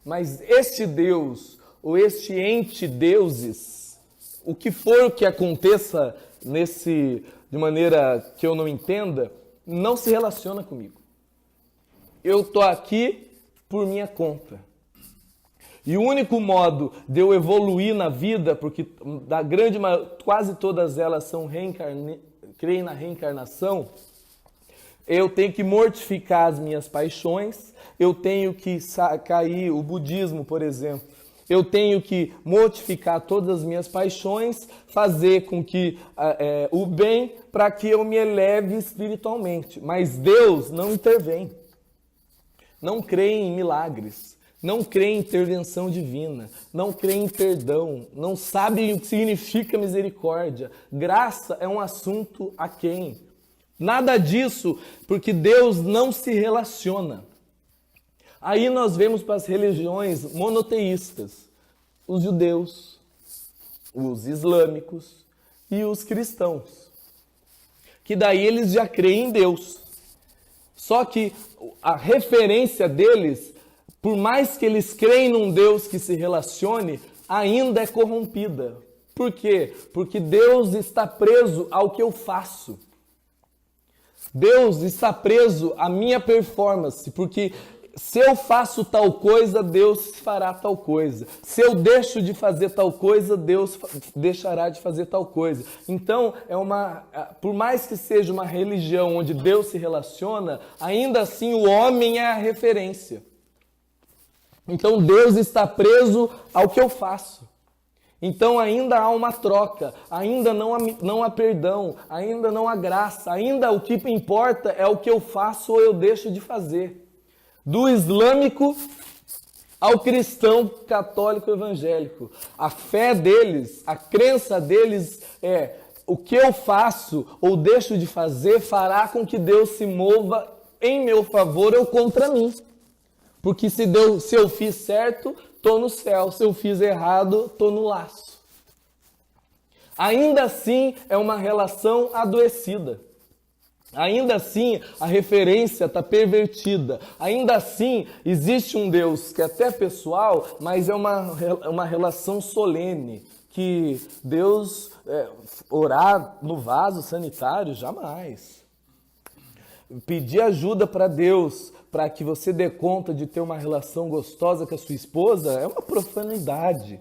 Mas este Deus ou este ente deuses, o que for que aconteça de maneira que eu não entenda, não se relaciona comigo. Eu estou aqui por minha conta. E o único modo de eu evoluir na vida, porque quase todas elas creem na reencarnação, eu tenho que mortificar as minhas paixões, eu tenho que cair, o budismo, por exemplo, eu tenho que mortificar todas as minhas paixões, fazer com que o bem, para que eu me eleve espiritualmente. Mas Deus não intervém, não crê em milagres, não crê em intervenção divina, não crê em perdão, não sabe o que significa misericórdia. Graça é um assunto aquém. Nada disso, porque Deus não se relaciona. Aí nós vemos para as religiões monoteístas, os judeus, os islâmicos e os cristãos, que daí eles já creem em Deus. Só que a referência deles, por mais que eles creem num Deus que se relacione, ainda é corrompida. Por quê? Porque Deus está preso ao que eu faço. Deus está preso à minha performance, porque se eu faço tal coisa, Deus fará tal coisa. Se eu deixo de fazer tal coisa, Deus deixará de fazer tal coisa. Então, por mais que seja uma religião onde Deus se relaciona, ainda assim o homem é a referência. Então Deus está preso ao que eu faço. Então ainda há uma troca, ainda não há perdão, ainda não há graça, ainda o que importa é o que eu faço ou eu deixo de fazer. Do islâmico ao cristão católico evangélico. A fé deles, a crença deles é o que eu faço ou deixo de fazer fará com que Deus se mova em meu favor ou contra mim. Porque se eu fiz certo, estou no céu. Se eu fiz errado, estou no laço. Ainda assim, é uma relação adoecida. Ainda assim, a referência está pervertida. Ainda assim, existe um Deus que é até pessoal, mas é uma relação solene. Que Deus orar no vaso sanitário, jamais. Pedir ajuda para Deus, para que você dê conta de ter uma relação gostosa com a sua esposa, é uma profanidade.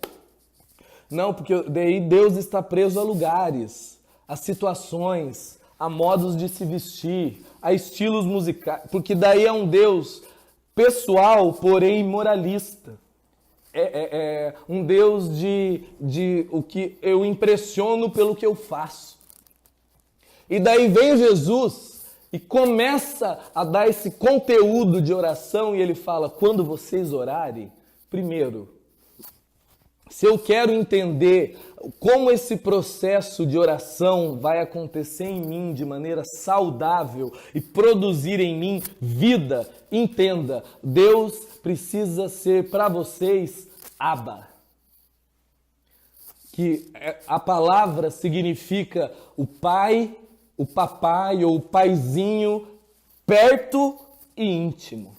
Não, porque daí Deus está preso a lugares, a situações, a modos de se vestir, a estilos musicais, porque daí é um Deus pessoal, porém moralista. É um Deus de o que eu impressiono pelo que eu faço. E daí vem Jesus e começa a dar esse conteúdo de oração e ele fala, quando vocês orarem, primeiro, se eu quero entender como esse processo de oração vai acontecer em mim de maneira saudável e produzir em mim vida, entenda, Deus precisa ser para vocês Abba. Que a palavra significa o pai, o papai ou o paizinho perto e íntimo.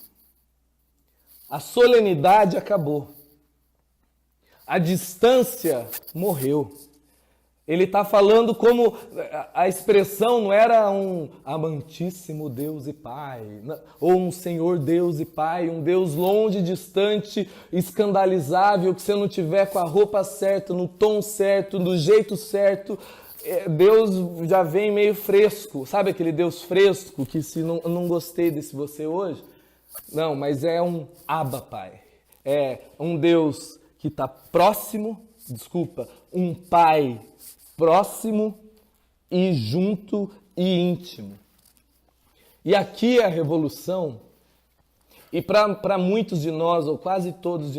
A solenidade acabou. A distância morreu. Ele está falando como a expressão não era um amantíssimo Deus e Pai, ou um Senhor Deus e Pai, um Deus longe, distante, escandalizável, que você não tiver com a roupa certa, no tom certo, do jeito certo, Deus já vem meio fresco. Sabe aquele Deus fresco que se não gostei desse você hoje? Não, mas é um Abba Pai. É um Deus que está próximo, um Pai próximo e junto e íntimo. E aqui é a revolução, e para muitos de nós, ou quase todos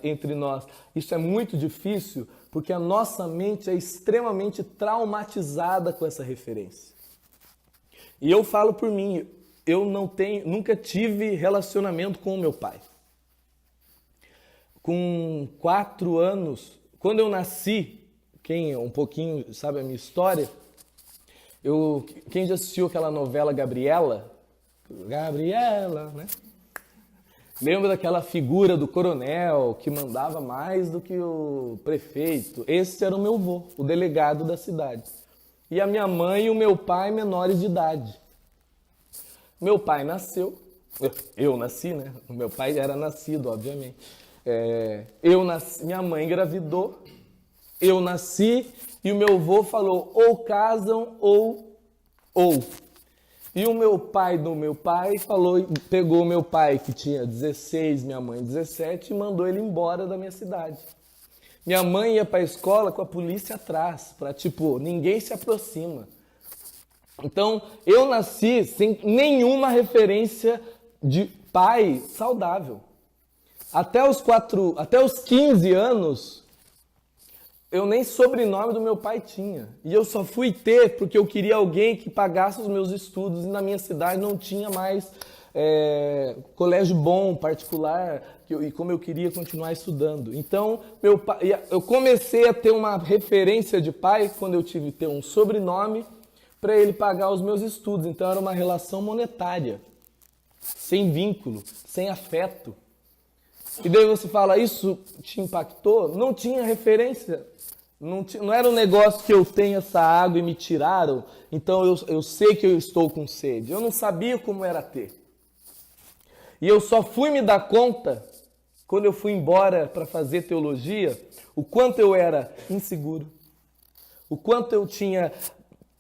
entre nós, isso é muito difícil, porque a nossa mente é extremamente traumatizada com essa referência. E eu falo por mim, eu nunca tive relacionamento com o meu pai. Com 4 anos, quando eu nasci, quem um pouquinho sabe a minha história, quem já assistiu aquela novela Gabriela, né? Lembra daquela figura do coronel que mandava mais do que o prefeito? Esse era o meu avô, o delegado da cidade. E a minha mãe e o meu pai menores de idade. Meu pai nasceu, eu nasci, né? O meu pai era nascido, obviamente. Eu nasci, minha mãe engravidou, eu nasci e o meu avô falou ou casam ou. E o meu pai do meu pai pegou meu pai que tinha 16, minha mãe 17 e mandou ele embora da minha cidade. Minha mãe ia para a escola com a polícia atrás, para ninguém se aproxima. Então eu nasci sem nenhuma referência de pai saudável. Até os 15 anos, eu nem sobrenome do meu pai tinha. E eu só fui ter porque eu queria alguém que pagasse os meus estudos. E na minha cidade não tinha mais colégio bom, particular, e como eu queria continuar estudando. Então, eu comecei a ter uma referência de pai quando eu tive que ter um sobrenome para ele pagar os meus estudos. Então, era uma relação monetária, sem vínculo, sem afeto. E daí você fala, isso te impactou? Não tinha referência. Não era um negócio que eu tenho essa água e me tiraram, então eu sei que eu estou com sede. Eu não sabia como era ter. E eu só fui me dar conta, quando eu fui embora para fazer teologia, o quanto eu era inseguro. O quanto eu tinha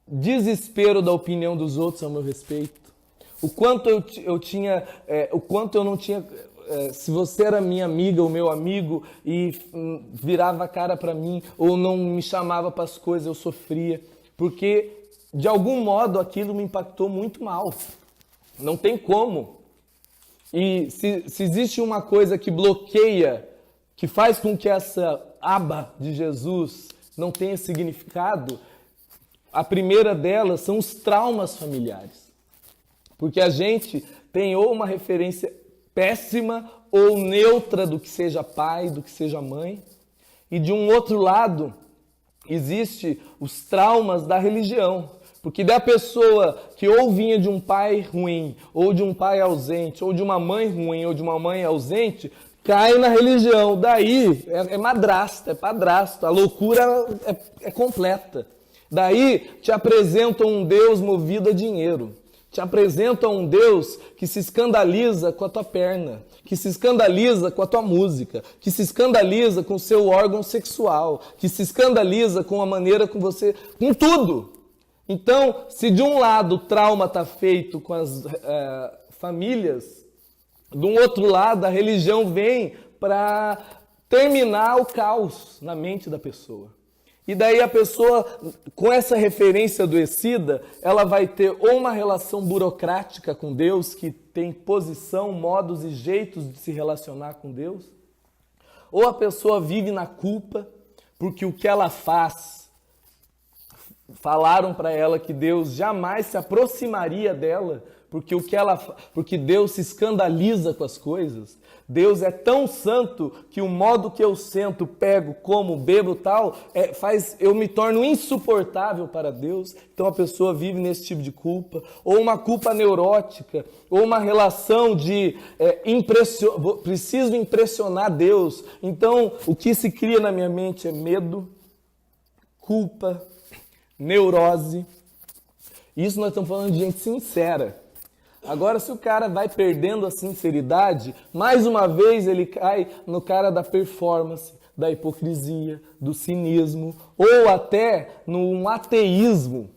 desespero da opinião dos outros ao meu respeito. O quanto o quanto eu não tinha... se você era minha amiga ou meu amigo e virava a cara para mim ou não me chamava para as coisas, eu sofria. Porque, de algum modo, aquilo me impactou muito mal. Não tem como. E se existe uma coisa que bloqueia, que faz com que essa aba de Jesus não tenha significado, a primeira delas são os traumas familiares. Porque a gente tem ou uma referência péssima ou neutra do que seja pai, do que seja mãe. E de um outro lado, existe os traumas da religião. Porque da pessoa que ou vinha de um pai ruim, ou de um pai ausente, ou de uma mãe ruim, ou de uma mãe ausente, cai na religião. Daí é madrasta, é padrasto, a loucura é completa. Daí te apresentam um Deus movido a dinheiro. Te apresentam um Deus que se escandaliza com a tua perna, que se escandaliza com a tua música, que se escandaliza com o seu órgão sexual, que se escandaliza com a maneira com você... com tudo! Então, se de um lado o trauma está feito com as famílias, de um outro lado a religião vem para terminar o caos na mente da pessoa. E daí a pessoa, com essa referência adoecida, ela vai ter ou uma relação burocrática com Deus, que tem posição, modos e jeitos de se relacionar com Deus, ou a pessoa vive na culpa, porque o que ela faz, falaram para ela que Deus jamais se aproximaria dela, porque Deus se escandaliza com as coisas. Deus é tão santo que o modo que eu sento, pego, como, bebo tal, eu me torno insuportável para Deus. Então a pessoa vive nesse tipo de culpa, ou uma culpa neurótica, ou uma relação de preciso impressionar Deus. Então o que se cria na minha mente é medo, culpa, neurose. Isso nós estamos falando de gente sincera. Agora, se o cara vai perdendo a sinceridade, mais uma vez ele cai no cara da performance, da hipocrisia, do cinismo, ou até num ateísmo.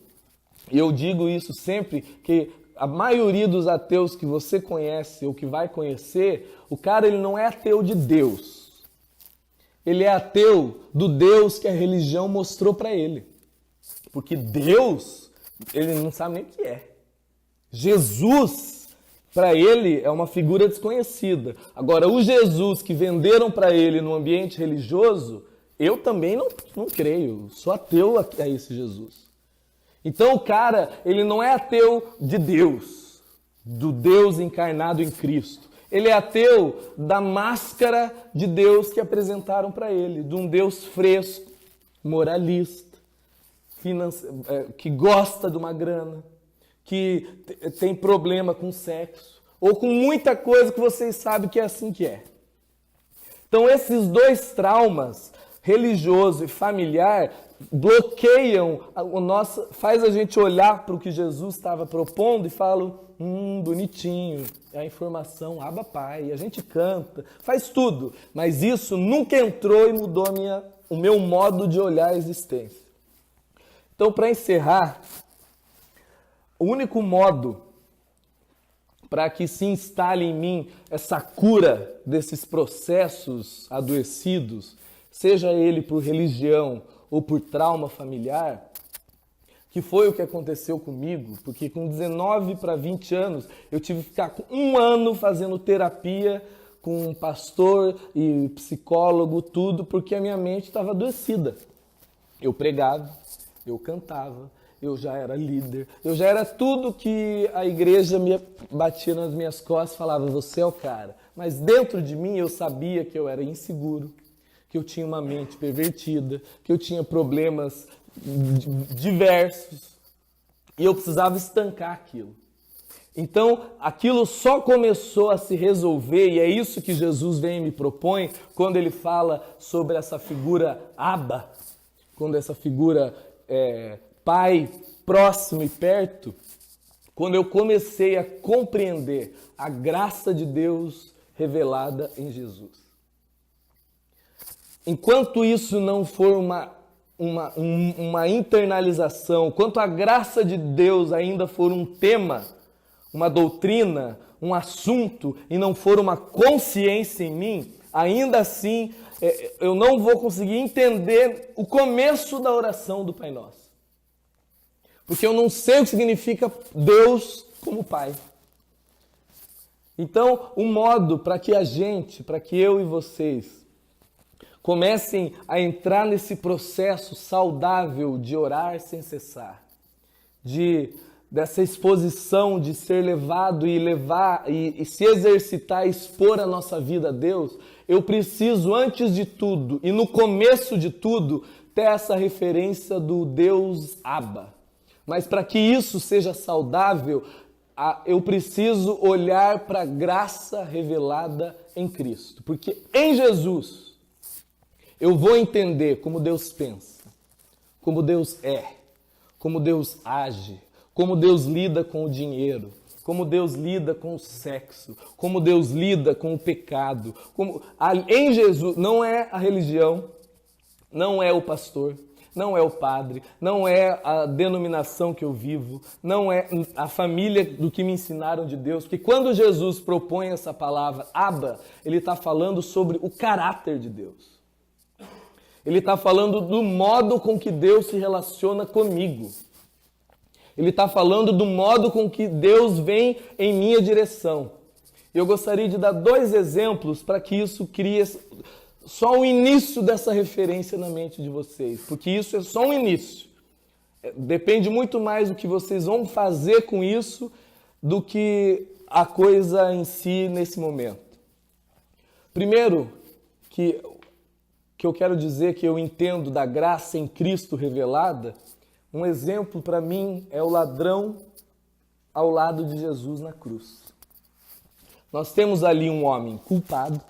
E eu digo isso sempre, que a maioria dos ateus que você conhece ou que vai conhecer, o cara ele não é ateu de Deus. Ele é ateu do Deus que a religião mostrou para ele. Porque Deus, ele não sabe nem o que é. Jesus, para ele, é uma figura desconhecida. Agora, o Jesus que venderam para ele no ambiente religioso, eu também não creio. Sou ateu a esse Jesus. Então o cara, ele não é ateu de Deus, do Deus encarnado em Cristo. Ele é ateu da máscara de Deus que apresentaram para ele, de um Deus fresco, moralista, que gosta de uma grana, que tem problema com sexo, ou com muita coisa que vocês sabem que é assim que é. Então esses dois traumas, religioso e familiar, bloqueiam o nosso, faz a gente olhar para o que Jesus estava propondo e fala, bonitinho, é a informação, Abba Pai, a gente canta, faz tudo, mas isso nunca entrou e mudou o meu modo de olhar a existência. Então, para encerrar, o único modo para que se instale em mim essa cura desses processos adoecidos, seja ele por religião ou por trauma familiar, que foi o que aconteceu comigo, porque com 19 para 20 anos, eu tive que ficar com 1 ano fazendo terapia com um pastor e psicólogo, tudo, porque a minha mente estava adoecida. Eu pregava, eu cantava, eu já era líder, eu já era tudo que a igreja me batia nas minhas costas e falava, você é o cara. Mas dentro de mim eu sabia que eu era inseguro, que eu tinha uma mente pervertida, que eu tinha problemas diversos e eu precisava estancar aquilo. Então, aquilo só começou a se resolver e é isso que Jesus vem e me propõe quando ele fala sobre essa figura Abba, quando essa figura Pai próximo e perto, quando eu comecei a compreender a graça de Deus revelada em Jesus. Enquanto isso não for uma internalização, enquanto a graça de Deus ainda for um tema, uma doutrina, um assunto, e não for uma consciência em mim, ainda assim eu não vou conseguir entender o começo da oração do Pai Nosso. Porque eu não sei o que significa Deus como Pai. Então, o modo para que eu e vocês, comecem a entrar nesse processo saudável de orar sem cessar, dessa exposição de ser levado e se exercitar, expor a nossa vida a Deus, eu preciso, antes de tudo e no começo de tudo, ter essa referência do Deus Abba. Mas para que isso seja saudável, eu preciso olhar para a graça revelada em Cristo. Porque em Jesus eu vou entender como Deus pensa, como Deus é, como Deus age, como Deus lida com o dinheiro, como Deus lida com o sexo, como Deus lida com o pecado. Em Jesus não é a religião, não é o pastor, não é o padre, não é a denominação que eu vivo, não é a família do que me ensinaram de Deus, porque quando Jesus propõe essa palavra Abba, ele está falando sobre o caráter de Deus. Ele está falando do modo com que Deus se relaciona comigo. Ele está falando do modo com que Deus vem em minha direção. Eu gostaria de dar 2 exemplos para que isso crie só o início dessa referência na mente de vocês, porque isso é só um início. Depende muito mais do que vocês vão fazer com isso do que a coisa em si nesse momento. Primeiro, que eu quero dizer que eu entendo da graça em Cristo revelada, um exemplo para mim é o ladrão ao lado de Jesus na cruz. Nós temos ali um homem culpado,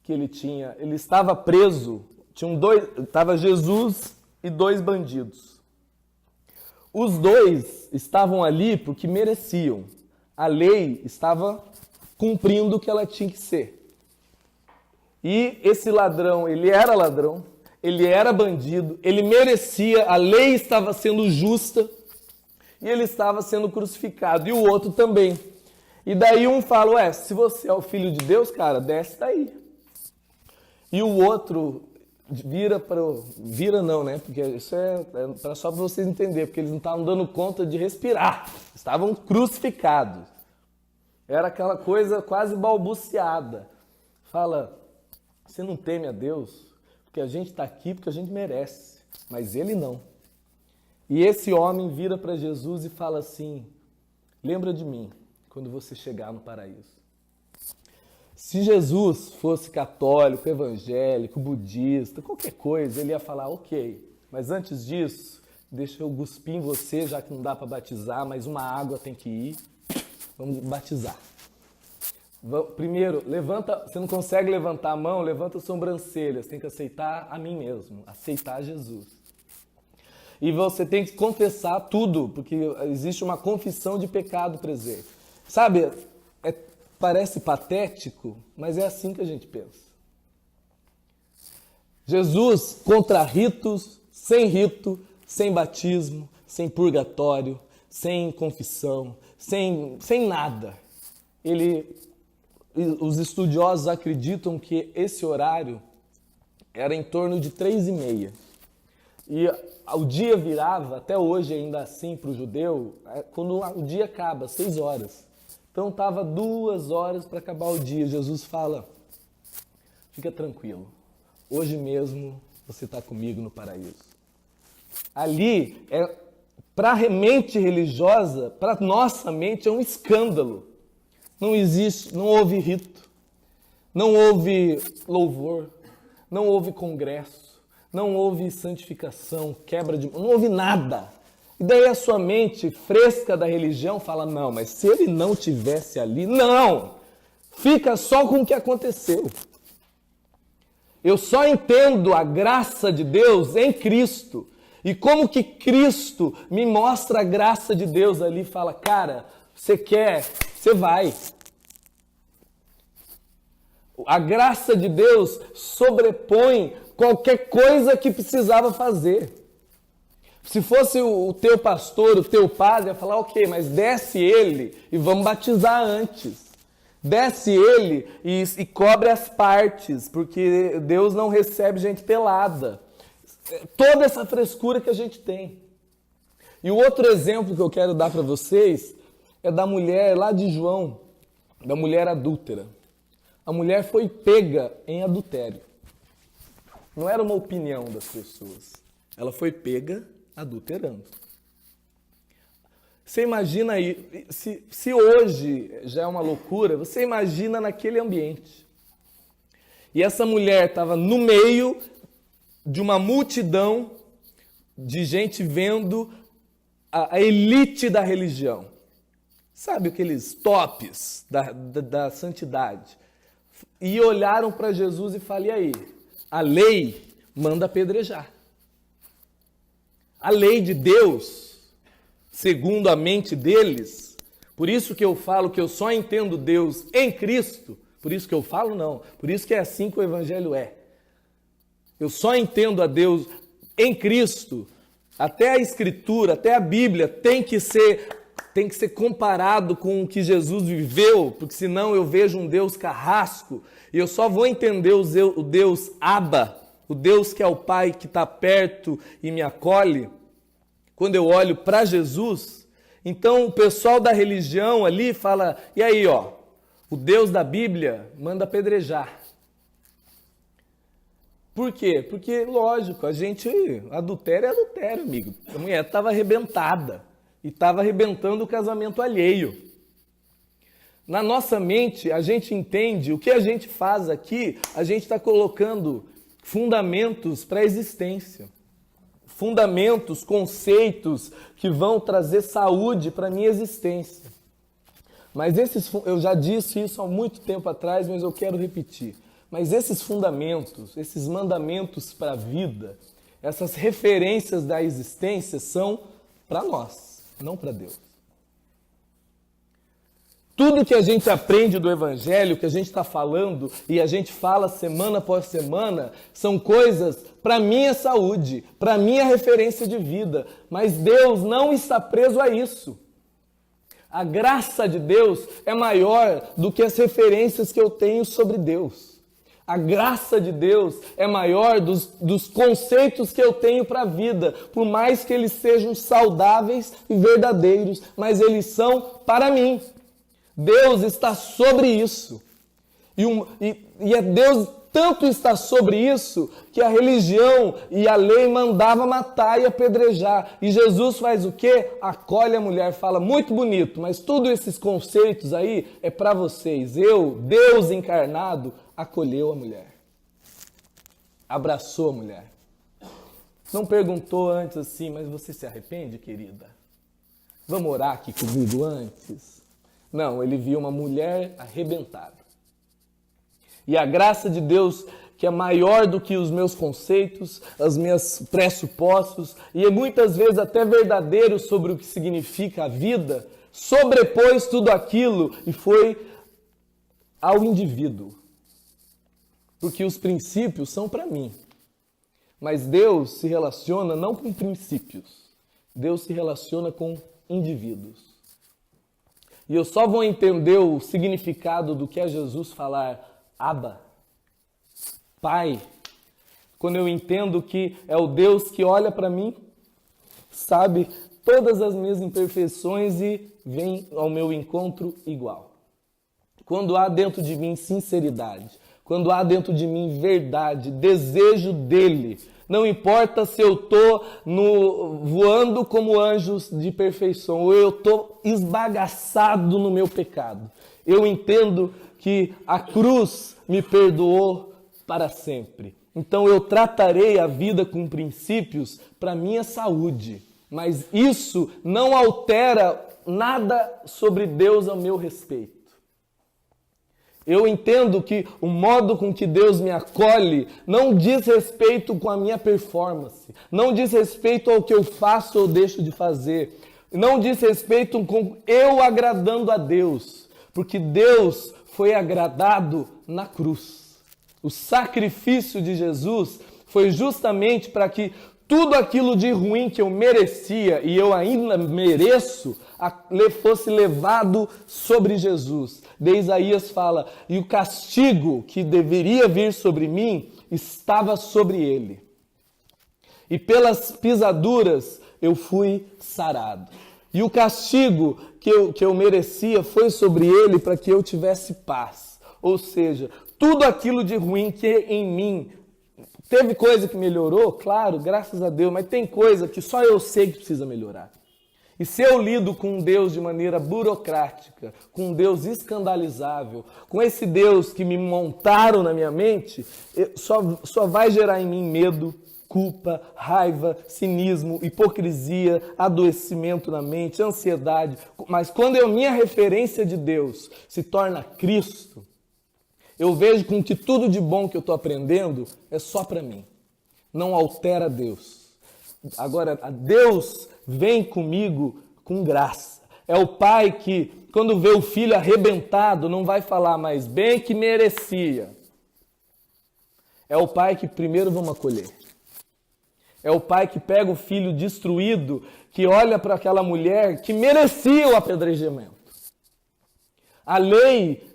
que ele estava preso Estava Jesus e dois bandidos. Os dois estavam ali porque mereciam. A lei estava cumprindo o que ela tinha que ser. E esse ladrão, ele era bandido, ele merecia, a lei estava sendo justa e ele estava sendo crucificado. E o outro também. E daí um fala, ué, se você é o filho de Deus, cara, desce daí. E o outro vira não, né? Porque isso é só para vocês entenderem, porque eles não estavam dando conta de respirar. Estavam crucificados. Era aquela coisa quase balbuciada. Fala, você não teme a Deus? Porque a gente está aqui porque a gente merece. Mas ele não. E esse homem vira para Jesus e fala assim, lembra de mim quando você chegar no paraíso. Se Jesus fosse católico, evangélico, budista, qualquer coisa, ele ia falar, ok, mas antes disso, deixa eu cuspir em você, já que não dá para batizar, mas uma água tem que ir, vamos batizar. Primeiro, levanta, você não consegue levantar a mão, levanta as sobrancelhas, tem que aceitar a mim mesmo, aceitar Jesus. E você tem que confessar tudo, porque existe uma confissão de pecado presente. Sabe, parece patético, mas é assim que a gente pensa. Jesus contra ritos, sem batismo, sem purgatório, sem confissão, sem nada. Os estudiosos acreditam que esse horário era em torno de 3h30. E o dia virava, até hoje ainda assim para o judeu, quando o dia acaba, 6 horas. Então estava 2 horas para acabar o dia. Jesus fala, fica tranquilo, hoje mesmo você está comigo no paraíso. Ali, para a mente religiosa, para nossa mente é um escândalo. Não houve rito, não houve louvor, não houve congresso, não houve santificação, não houve nada. E daí a sua mente fresca da religião fala, não, mas se ele não tivesse ali, não, fica só com o que aconteceu. Eu só entendo a graça de Deus em Cristo. E como que Cristo me mostra a graça de Deus ali, fala, cara, você quer, você vai. A graça de Deus sobrepõe qualquer coisa que precisava fazer. Se fosse o teu pastor, o teu padre, ia falar, ok, mas desce ele e vamos batizar antes. Desce ele e cobre as partes, porque Deus não recebe gente pelada. Toda essa frescura que a gente tem. E o outro exemplo que eu quero dar para vocês é da mulher lá de João, da mulher adúltera. A mulher foi pega em adultério. Não era uma opinião das pessoas. Ela foi pega adulterando. Você imagina aí, se hoje já é uma loucura, você imagina naquele ambiente. E essa mulher estava no meio de uma multidão de gente vendo a elite da religião. Sabe aqueles tops da santidade? E olharam para Jesus e falaram, e aí? A lei manda apedrejar. A lei de Deus, segundo a mente deles, por isso que eu falo que eu só entendo Deus em Cristo, por isso que eu falo não, por isso que é assim que o Evangelho é. Eu só entendo a Deus em Cristo, até a Escritura, até a Bíblia tem que ser comparado com o que Jesus viveu, porque senão eu vejo um Deus carrasco, e eu só vou entender o Deus Abba, o Deus que é o Pai que está perto e me acolhe, quando eu olho para Jesus. Então o pessoal da religião ali fala, e aí ó, o Deus da Bíblia manda apedrejar. Por quê? Porque, lógico, adultério é adultério, amigo. A mulher estava arrebentada e estava arrebentando o casamento alheio. Na nossa mente, a gente entende, o que a gente faz aqui, a gente está colocando fundamentos para a existência. Fundamentos, conceitos que vão trazer saúde para a minha existência. Mas eu já disse isso há muito tempo atrás, mas eu quero repetir. Mas esses fundamentos, esses mandamentos para a vida, essas referências da existência são para nós, não para Deus. Tudo que a gente aprende do Evangelho, que a gente está falando e a gente fala semana após semana, são coisas para minha saúde, para minha referência de vida. Mas Deus não está preso a isso. A graça de Deus é maior do que as referências que eu tenho sobre Deus. A graça de Deus é maior dos conceitos que eu tenho para a vida, por mais que eles sejam saudáveis e verdadeiros, mas eles são para mim. Deus está sobre isso. E é Deus tanto está sobre isso que a religião e a lei mandava matar e apedrejar. E Jesus faz o quê? Acolhe a mulher, fala muito bonito, mas todos esses conceitos aí é para vocês. Deus encarnado, acolheu a mulher. Abraçou a mulher. Não perguntou antes assim, mas você se arrepende, querida? Vamos orar aqui comigo antes? Não, ele viu uma mulher arrebentada. E a graça de Deus, que é maior do que os meus conceitos, os meus pressupostos, e muitas vezes até verdadeiro sobre o que significa a vida, sobrepôs tudo aquilo e foi ao indivíduo. Porque os princípios são para mim. Mas Deus se relaciona não com princípios. Deus se relaciona com indivíduos. E eu só vou entender o significado do que é Jesus falar Abba, Pai, quando eu entendo que é o Deus que olha para mim, sabe todas as minhas imperfeições e vem ao meu encontro igual. Quando há dentro de mim sinceridade, quando há dentro de mim verdade, desejo dele, não importa se eu estou voando como anjos de perfeição ou eu estou esbagaçado no meu pecado. Eu entendo que a cruz me perdoou para sempre. Então eu tratarei a vida com princípios para minha saúde. Mas isso não altera nada sobre Deus a meu respeito. Eu entendo que o modo com que Deus me acolhe não diz respeito com a minha performance, não diz respeito ao que eu faço ou deixo de fazer, não diz respeito com eu agradando a Deus, porque Deus foi agradado na cruz. O sacrifício de Jesus foi justamente para que tudo aquilo de ruim que eu merecia e eu ainda mereço, fosse levado sobre Jesus. De Isaías fala, e o castigo que deveria vir sobre mim estava sobre ele. E pelas pisaduras eu fui sarado. E o castigo que eu merecia foi sobre ele para que eu tivesse paz. Ou seja, tudo aquilo de ruim que em mim teve coisa que melhorou, claro, graças a Deus, mas tem coisa que só eu sei que precisa melhorar. E se eu lido com um Deus de maneira burocrática, com um Deus escandalizável, com esse Deus que me montaram na minha mente, só vai gerar em mim medo, culpa, raiva, cinismo, hipocrisia, adoecimento na mente, ansiedade. Mas quando a minha referência de Deus se torna Cristo, eu vejo com que tudo de bom que eu estou aprendendo é só para mim. Não altera Deus. Agora, Deus vem comigo com graça. É o pai que, quando vê o filho arrebentado, não vai falar mais bem que merecia. É o pai que primeiro vamos acolher. É o pai que pega o filho destruído, que olha para aquela mulher que merecia o apedrejamento. A lei,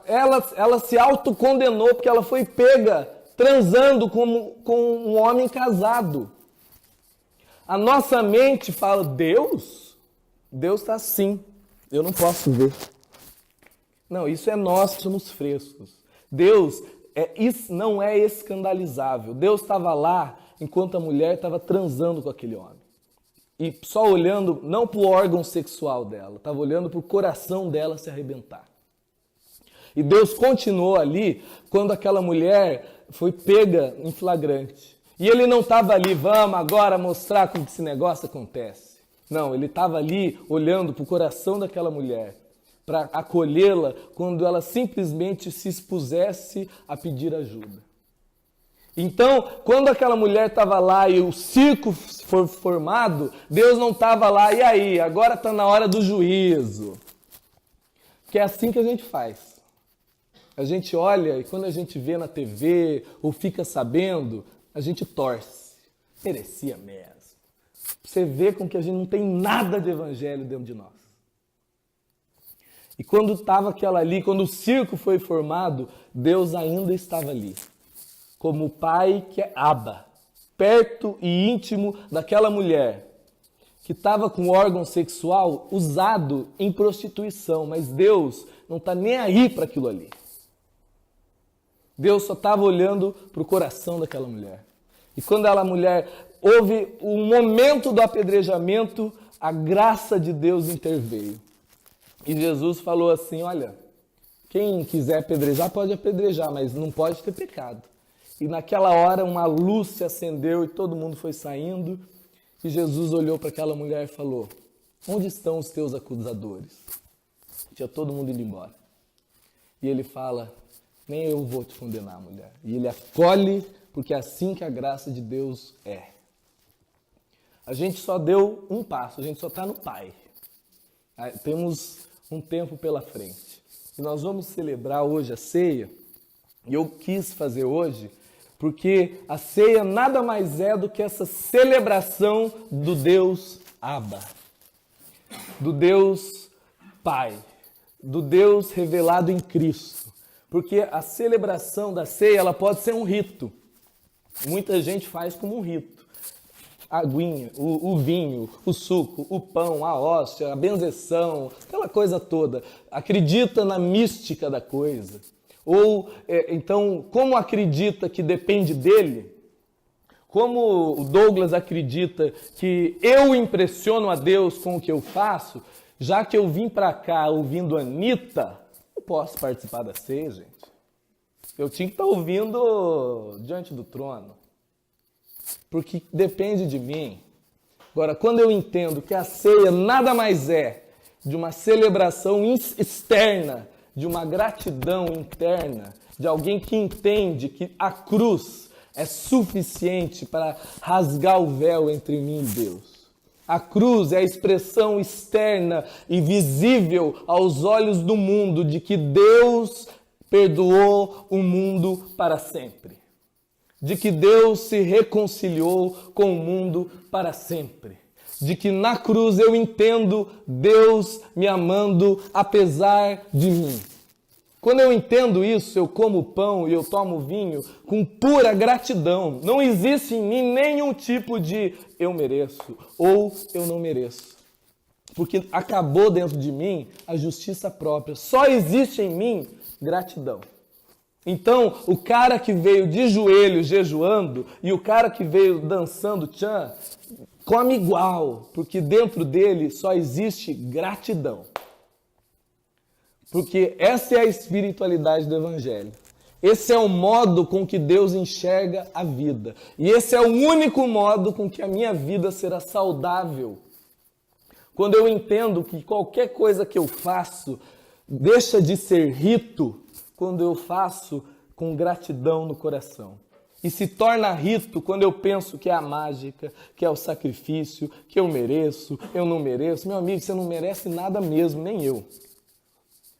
ela se autocondenou porque ela foi pega transando com um homem casado. A nossa mente fala, Deus está assim, eu não posso ver. Não, isso é nós que somos frescos. Deus não é escandalizável. Deus estava lá enquanto a mulher estava transando com aquele homem. E só olhando, não para o órgão sexual dela, estava olhando para o coração dela se arrebentar. E Deus continuou ali quando aquela mulher foi pega em flagrante. E ele não estava ali, vamos agora mostrar como que esse negócio acontece. Não, ele estava ali olhando para o coração daquela mulher. para acolhê-la quando ela simplesmente se expusesse a pedir ajuda. Então, quando aquela mulher estava lá e o circo foi formado, Deus não estava lá, e aí, agora está na hora do juízo. Porque é assim que a gente faz. A gente olha e quando a gente vê na TV ou fica sabendo, a gente torce. Merecia mesmo. Você vê com que a gente não tem nada de evangelho dentro de nós. E quando estava aquela ali, quando o circo foi formado, Deus ainda estava ali. Como o pai que é Abba, perto e íntimo daquela mulher que estava com órgão sexual usado em prostituição, mas Deus não está nem aí para aquilo ali. Deus só estava olhando para o coração daquela mulher. E quando aquela mulher houve o momento do apedrejamento, a graça de Deus interveio. E Jesus falou assim, olha, quem quiser apedrejar pode apedrejar, mas não pode ter pecado. E naquela hora uma luz se acendeu e todo mundo foi saindo. E Jesus olhou para aquela mulher e falou, onde estão os teus acusadores? Tinha todo mundo indo embora. E ele fala, nem eu vou te condenar, mulher. E ele acolhe, porque é assim que a graça de Deus é. A gente só deu um passo, a gente só está no Pai. Temos um tempo pela frente. E nós vamos celebrar hoje a ceia. E eu quis fazer hoje, porque a ceia nada mais é do que essa celebração do Deus Abba, do Deus Pai, do Deus revelado em Cristo. Porque a celebração da ceia, ela pode ser um rito. Muita gente faz como um rito. A aguinha, o vinho, o suco, o pão, a hóstia, a benzeção, aquela coisa toda. Acredita na mística da coisa. Ou, então, como acredita que depende dele, como o Douglas acredita que eu impressiono a Deus com o que eu faço, já que eu vim para cá ouvindo Anitta, não posso participar da ceia, gente. Eu tinha que estar ouvindo Diante do Trono, porque depende de mim. Agora, quando eu entendo que a ceia nada mais é de uma celebração externa, de uma gratidão interna, de alguém que entende que a cruz é suficiente para rasgar o véu entre mim e Deus. A cruz é a expressão externa e visível aos olhos do mundo de que Deus perdoou o mundo para sempre. De que Deus se reconciliou com o mundo para sempre. De que na cruz eu entendo Deus me amando apesar de mim. Quando eu entendo isso, eu como pão e eu tomo vinho com pura gratidão. Não existe em mim nenhum tipo de eu mereço ou eu não mereço. Porque acabou dentro de mim a justiça própria. Só existe em mim gratidão. Então, o cara que veio de joelhos jejuando e o cara que veio dançando tchan, come igual, porque dentro dele só existe gratidão. Porque essa é a espiritualidade do Evangelho. Esse é o modo com que Deus enxerga a vida. E esse é o único modo com que a minha vida será saudável. Quando eu entendo que qualquer coisa que eu faço deixa de ser rito, quando eu faço com gratidão no coração. E se torna rito quando eu penso que é a mágica, que é o sacrifício, que eu mereço, eu não mereço. Meu amigo, você não merece nada mesmo, nem eu.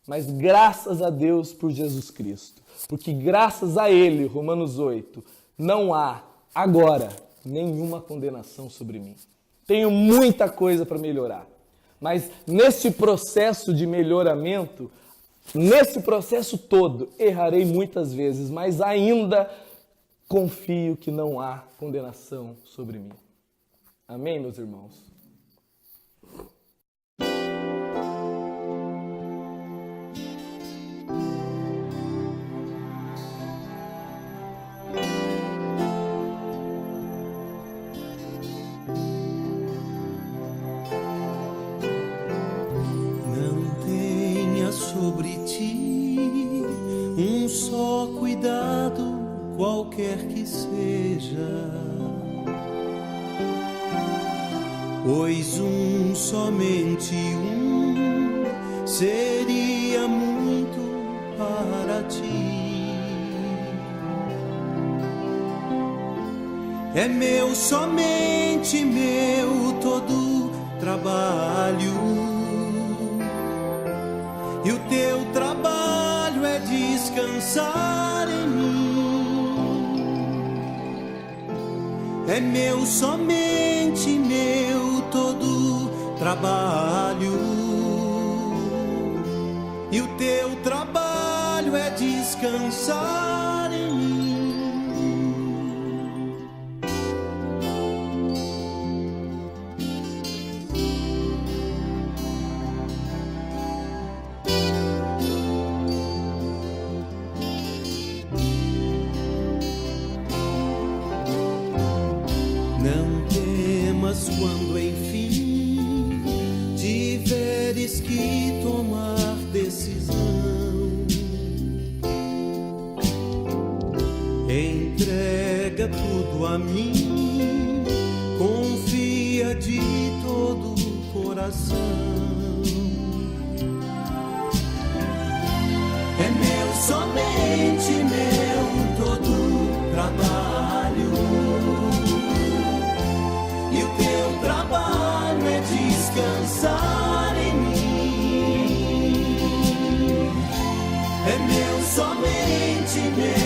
Mas graças a Deus por Jesus Cristo. Porque graças a Ele, Romanos 8, não há agora nenhuma condenação sobre mim. Tenho muita coisa para melhorar. Mas nesse processo de melhoramento, nesse processo todo, errarei muitas vezes, mas ainda confio que não há condenação sobre mim. Amém, meus irmãos? Sobre ti um só cuidado, qualquer que seja, pois somente um seria tinha muito para ti. É meu, somente meu, todo trabalho. E o teu trabalho é descansar em mim. É meu, somente meu, todo trabalho. E o teu trabalho é descansar em mim. Não temas quando enfim tiveres que tomar decisão. Entrega tudo a mim, confia de todo o coração. É meu, somente meu, todo trabalho. E o teu trabalho é descansar em mim. É meu, somente meu,